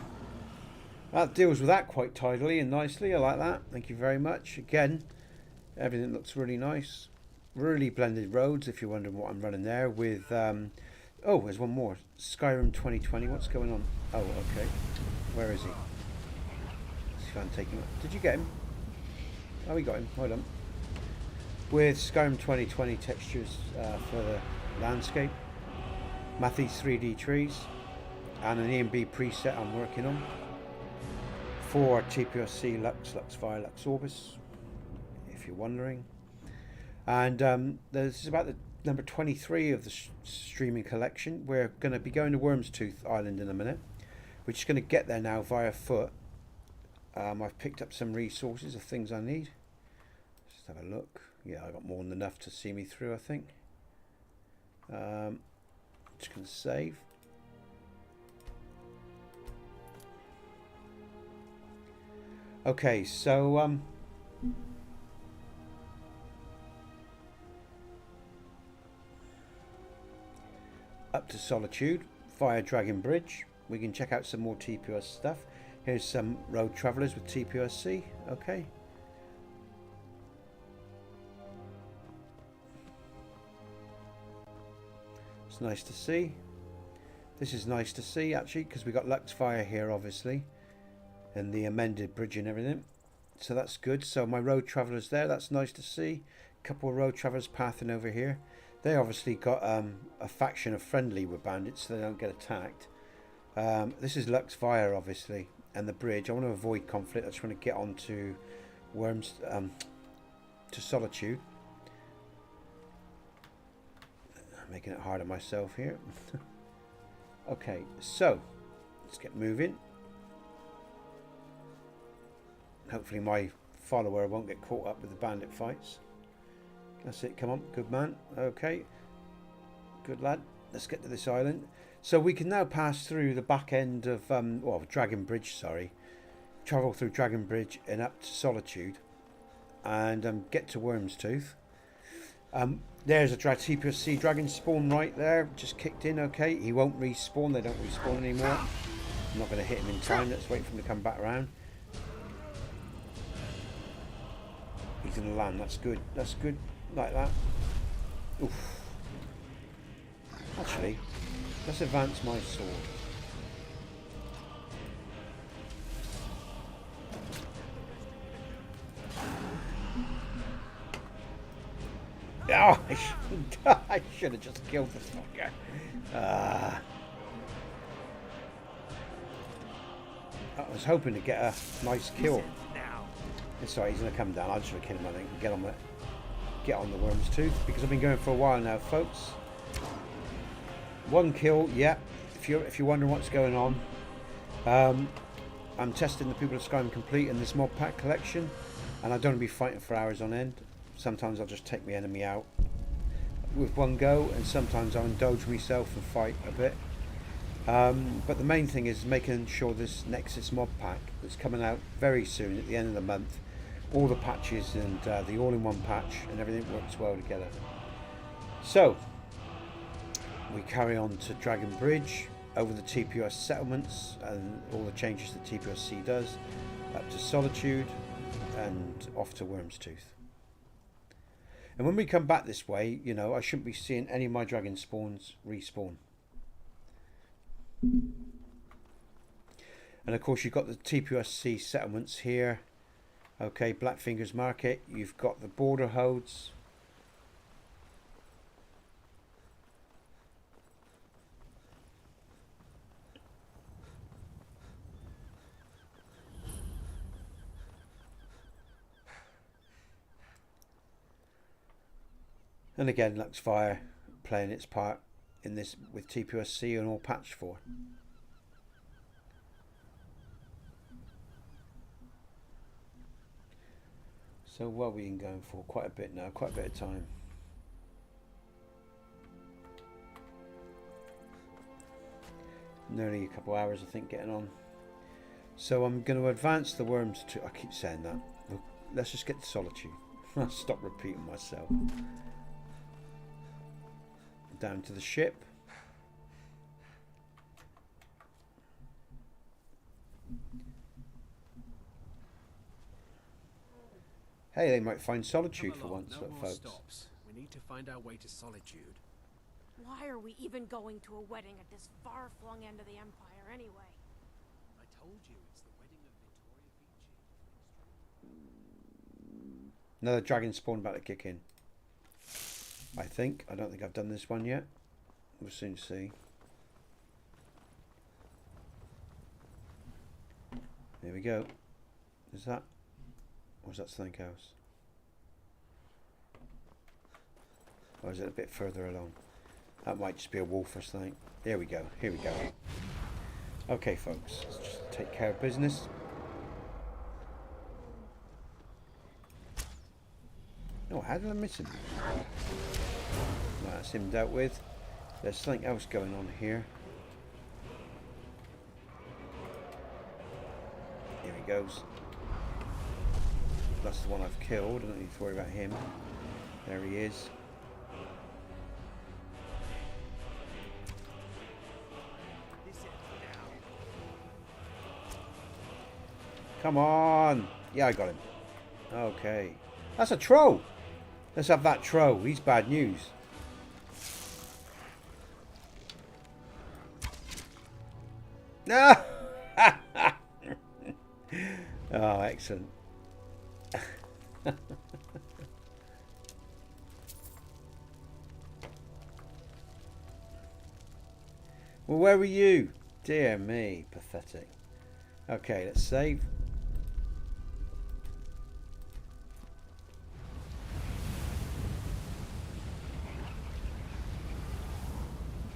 That deals with that quite tidily and nicely. I like that. Thank you very much. Again, everything looks really nice. Really blended roads, if you're wondering what I'm running there with... oh, there's one more. Skyrim 2020. What's going on? Oh, okay. Where is he? Let's see if I can take him. Did you get him? Oh, we got him. Hold on. With Skyrim 2020 textures for the landscape. Matthys 3D trees. And an EMB preset I'm working on. For TPOSC Lux Via, Lux Orbis. If you're wondering. And this is about the number 23 of the streaming collection. We're going to be going to Wyrmstooth Island in a minute. We're just going to get there now via foot. I've picked up some resources of things I need. Just have a look. Yeah, I got more than enough to see me through, I think. Just going to save. Okay, so up to Solitude via Dragon Bridge. We can check out some more TPOS stuff. Here's some road travelers with TPOSC. Okay. It's nice to see. This is nice to see, actually, because we got Lux Via here, obviously, and the amended bridge and everything. So that's good. So my road travellers there, that's nice to see. A couple of road travellers pathing over here. They obviously got a faction of friendly with bandits, so they don't get attacked. This is Lux Via, obviously, and the bridge. I want to avoid conflict. I just want to get on to to Solitude. I'm making it hard on myself here. Okay, so let's get moving. Hopefully my follower won't get caught up with the bandit fights. That's it, come on, good man. Okay, good lad. Let's get to this island. So we can now pass through the back end of, well, Dragon Bridge, sorry. Travel through Dragon Bridge and up to Solitude. And get to Wyrmstooth. There's a TPOSC dragon spawn right there. Just kicked in, okay. He won't respawn, they don't respawn anymore. I'm not going to hit him in time, let's wait for him to come back around. He's going to land, that's good, like that. Oof. Actually, let's advance my sword. Oh, I should have just killed this fucker. I was hoping to get a nice kill. It's alright, he's going to come down. I'll just kill him, I think, and get on the Wyrmstooth, because I've been going for a while now, folks. One kill, yeah. If you're wondering what's going on, I'm testing the People of Skyrim Complete in this mod pack collection, and I don't want to be fighting for hours on end. Sometimes I'll just take my enemy out with one go, and sometimes I'll indulge myself and fight a bit. But the main thing is making sure this Nexus mod pack that's coming out very soon at the end of the month, all the patches and the all-in-one patch and everything works well together. So we carry on to Dragon Bridge, over the TPOS settlements and all the changes that TPOSC does, up to Solitude and off to Wyrmstooth. And when we come back this way, you know, I shouldn't be seeing any of my dragon spawns respawn. And of course you've got the TPOSC settlements here. Okay, Blackfinger's Market. You've got the border holds. And again, Lux Via playing its part in this with TPOSC and all patched for. So what are we going for? Quite a bit now, quite a bit of time. Nearly a couple of hours, I think, getting on. So I'm going to advance the worms to... I keep saying that. Look, let's just get to Solitude. I'll stop repeating myself. Down to the ship. Hey, they might find Solitude for once, no more folks. Stops. We need to find our way to Solitude. Why are we even going to a wedding at this far-flung end of the Empire anyway? I told you, it's the wedding of Victoria Vici. Another dragon spawn about to kick in. I think. I don't think I've done this one yet. We'll soon see. There we go. Is that? Or is that something else? Or is it a bit further along? That might just be a wolf or something. There we go. Here we go. Okay, folks. Let's just take care of business. Oh, how did I miss him? Well, that's him dealt with. There's something else going on here. Here he goes. That's the one I've killed. I don't need to worry about him. There he is. Come on! Yeah, I got him. Okay. That's a troll! Let's have that troll. He's bad news. No! Oh, excellent. Well, where were you? Dear me, pathetic. Okay, let's save.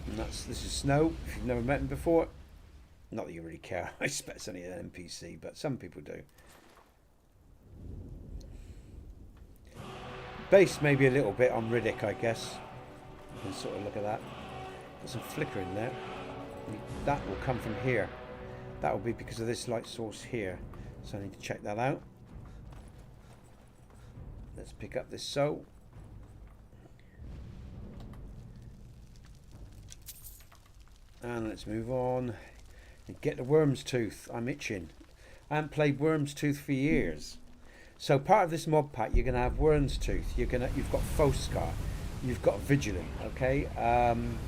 And this is Snow, if you've never met him before. Not that you really care, I expect it's only an NPC, but some people do. Based maybe a little bit on Riddick, I guess. You can sort of look at that. Got some flicker in there. That will come from here. That will be because of this light source here. So I need to check that out. Let's pick up this soul. And let's move on. And get the Wyrmstooth. I'm itching. I haven't played Wyrmstooth for years. So part of this mod pack, you're going to have Wyrmstooth. You've got Foscar. You've got Vigilant. Okay,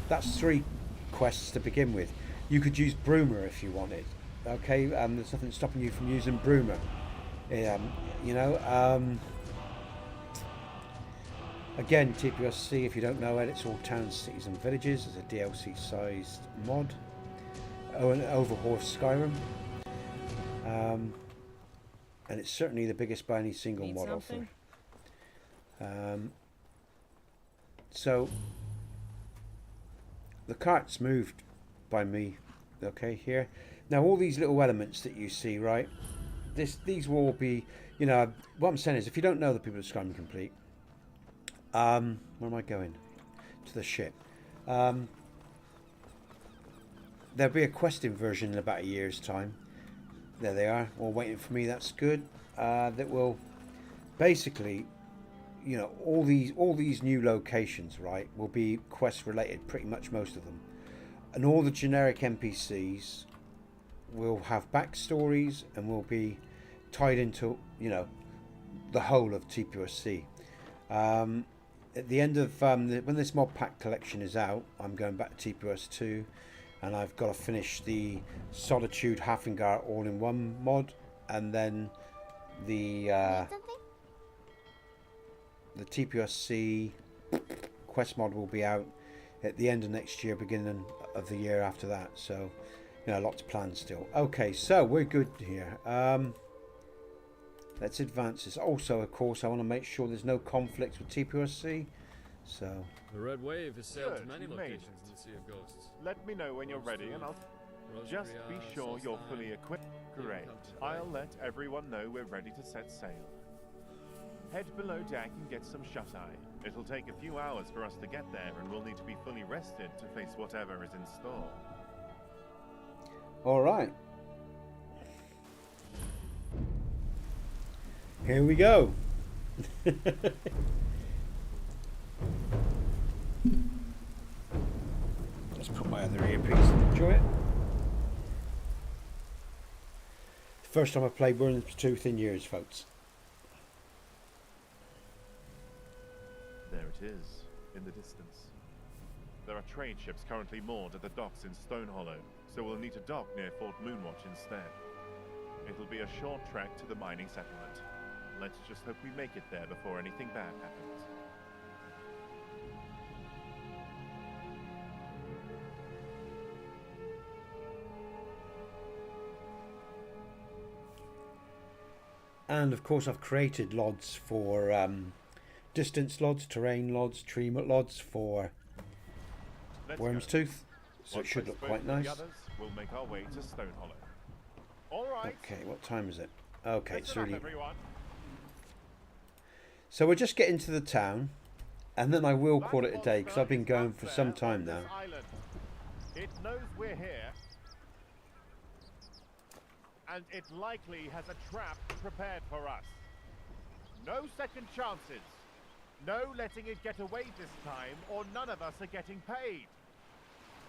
that's 3 quests to begin with. You could use Broomer if you wanted. Okay, there's nothing stopping you from using Broomer. You know. Again, TPOSC, if you don't know it, it's all towns, cities and villages. It's a DLC-sized mod. Oh, and overhauled Skyrim. And it's certainly the biggest by any single mod offer. So, the cart's moved by me, okay, here. Now, all these little elements that you see, right, these will all be, you know, what I'm saying is, if you don't know the People of Skyrim Complete, where am I going? To the ship. There'll be a questing version in about a year's time. There they are, all waiting for me. That's good. That will basically, you know, all these new locations, right, will be quest related, pretty much most of them, and all the generic NPCs will have backstories and will be tied into, you know, the whole of TPOSC. At the end of when this mod pack collection is out, I'm going back to TPOS2. And I've got to finish the Solitude Hafingar all-in-one mod, and then the TPOSC quest mod will be out at the end of next year, beginning of the year after that. So, you know, lots planned still. Okay, so we're good here. Let's advance this. Also, of course, I want to make sure there's no conflicts with TPOSC. So the Red Wave has sailed to many you locations in the Sea of Ghosts. Let me know when you're ready and I'll... Just be sure you're fully equipped. Great. I'll let everyone know we're ready to set sail. Head below deck and get some shut-eye. It'll take a few hours for us to get there, and we'll need to be fully rested to face whatever is in store. All right. Here we go. Let's put my other earpiece and enjoy it. First time I've played Wyrmstooth in years, folks. There it is, in the distance. There are trade ships currently moored at the docks in Stonehollow, so we'll need to dock near Fort Moonwatch instead. It'll be a short trek to the mining settlement. Let's just hope we make it there before anything bad happens. And of course I've created LODs for distance LODs, terrain LODs, tree LODs for Wyrmstooth. So it should look quite nice. We'll make our way to Stonehollow. All right. Okay, what time is it? Okay, it's really... So we're just getting to the town, and then I will call it a day because I've been going for some time now. It knows we're here, and it likely has a trap prepared for us. No second chances. No letting it get away this time, or none of us are getting paid.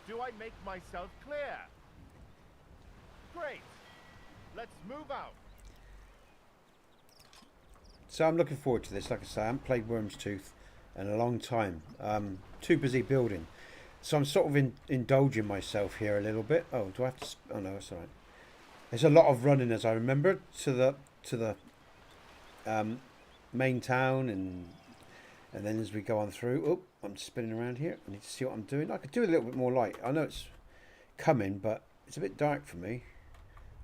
Do I make myself clear? Great. Let's move out. So I'm looking forward to this. Like I say, I haven't played Wyrmstooth in a long time. Too busy building. So I'm sort of indulging myself here a little bit. Oh, do I have to? Oh no, it's all right. There's a lot of running, as I remember, to the main town, and then as we go on through. Oh, I'm spinning around here. I need to see what I'm doing. I could do a little bit more light. I know it's coming, but it's a bit dark for me.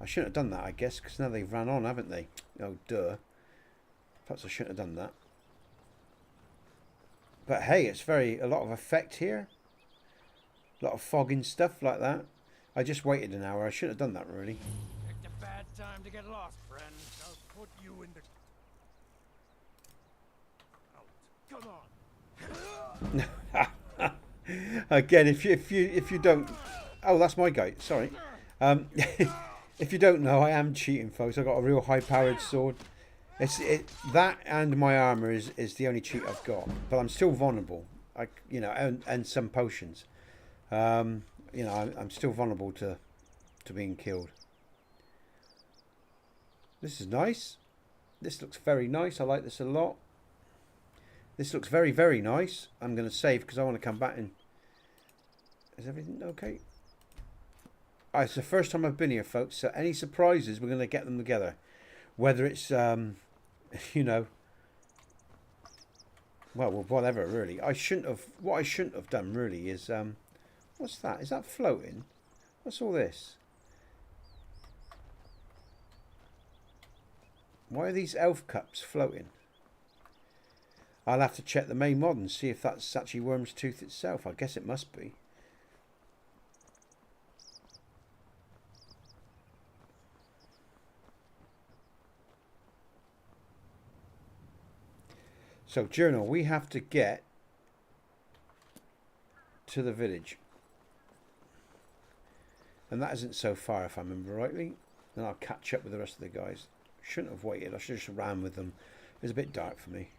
I shouldn't have done that, I guess, because now they've ran on, haven't they? Oh, duh. Perhaps I shouldn't have done that. But hey, it's a lot of effect here. A lot of fogging stuff like that. I just waited an hour. I shouldn't have done that, really. Picked a bad time to get lost, friend. I'll put you in the... Come on. Again, if you don't... Oh, that's my guy. Sorry. If you don't know, I am cheating, folks. I've got a real high-powered sword. That and my armor is the only cheat I've got. But I'm still vulnerable. And some potions. I'm still vulnerable to being killed. This is nice. This looks very nice. I like this a lot. This looks very, very nice. I'm going to save because I want to come back and... Is everything okay? It's the first time I've been here, folks. So any surprises, we're going to get them together. Whether it's, well, whatever, really. What I shouldn't have done, really, is... What's that? Is that floating? What's all this? Why are these elf cups floating? I'll have to check the main mod and see if that's actually Wyrmstooth itself. I guess it must be. So, journal, we have to get to the village. And that isn't so far, if I remember rightly. Then I'll catch up with the rest of the guys. Shouldn't have waited. I should have just ran with them. It was a bit dark for me.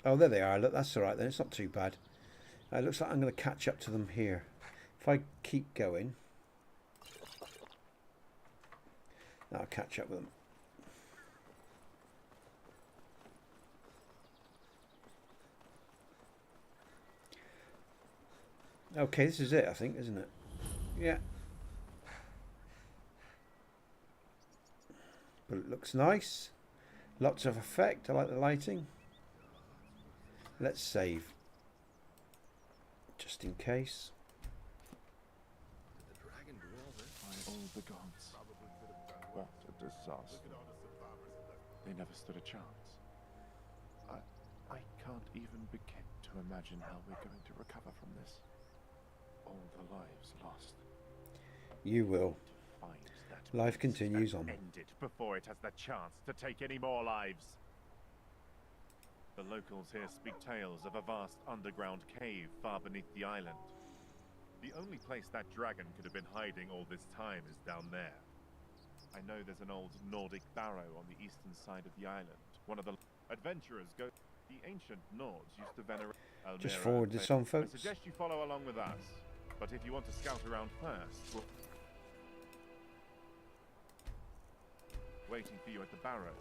Oh, there they are. Look, that's all right then. It's not too bad. It looks like I'm going to catch up to them here. If I keep going, I'll catch up with them. Okay, this is it, I think, isn't it? Yeah. But it looks nice. Lots of effect. I like the lighting. Let's save. Just in case. Did the dragon do all this? By all the gods. What a disaster. They never stood a chance. I can't even begin to imagine how we're going to recover from this. All the lives lost. You will. Life continues on. End it before it has the chance to take any more lives. The locals here speak tales of a vast underground cave far beneath the island. The only place that dragon could have been hiding all this time is down there. I know there's an old Nordic barrow on the eastern side of the island. One of the adventurers go. The ancient Nords used to venerate. Just forward this on, folks. I suggest you follow along with us. But if you want to scout around first, we'll... waiting for you at the barrow.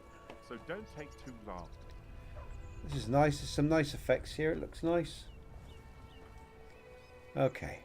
So don't take too long. This is nice. There's some nice effects here. It looks nice. Okay.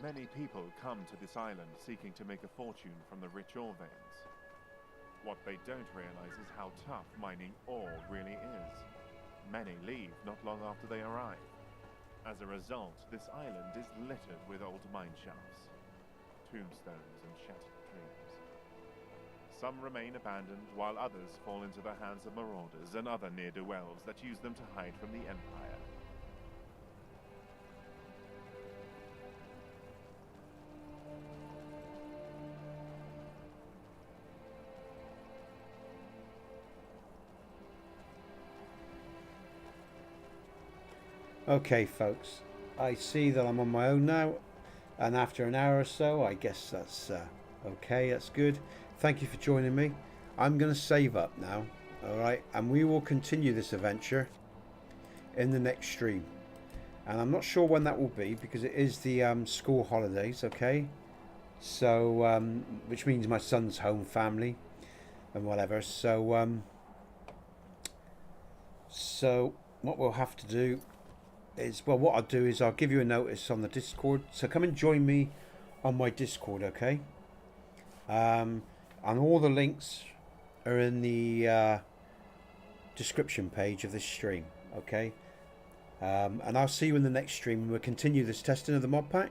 Many people come to this island seeking to make a fortune from the rich ore veins. What they don't realize is how tough mining ore really is. Many leave not long after they arrive. As a result, this island is littered with old mine shafts, tombstones and shattered dreams. Some remain abandoned, while others fall into the hands of marauders and other ne'er-do-wells that use them to hide from the Empire. Okay, folks, I see that I'm on my own now, and after an hour or so, I guess that's okay, that's good. Thank you for joining me. I'm going to save up now, alright, and we will continue this adventure in the next stream. And I'm not sure when that will be, because it is the school holidays, okay? So, which means my son's home family and whatever. So, so what we'll have to do is, well, what I'll do is I'll give you a notice on the Discord. So come and join me on my Discord, okay? And all the links are in the description page of this stream, okay? And I'll see you in the next stream. We'll continue this testing of the mod pack.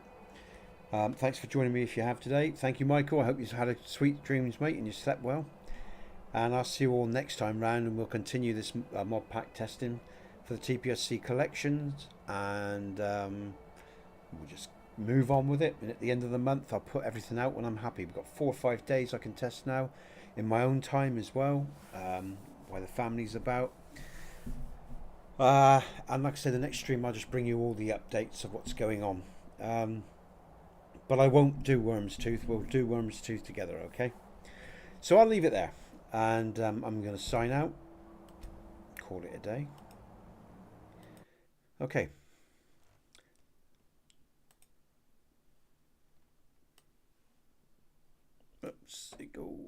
Thanks for joining me if you have today. Thank you, Michael. I hope you had a sweet dreams, mate, and you slept well. And I'll see you all next time round, and we'll continue this mod pack testing for the TPOSC collections, and we'll just move on with it. And at the end of the month, I'll put everything out when I'm happy. We've got 4 or 5 days I can test now in my own time as well, while the family's about. And like I said, the next stream I'll just bring you all the updates of what's going on. But I won't do Wyrmstooth. We'll do Wyrmstooth together, okay? So I'll leave it there, and I'm going to sign out. Call it a day. Okay. Oops, there you go.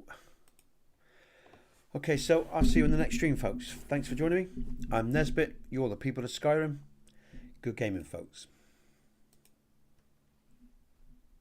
Okay, so I'll see you in the next stream, folks. Thanks for joining me. I'm Nesbit. You're the People of Skyrim. Good gaming, folks.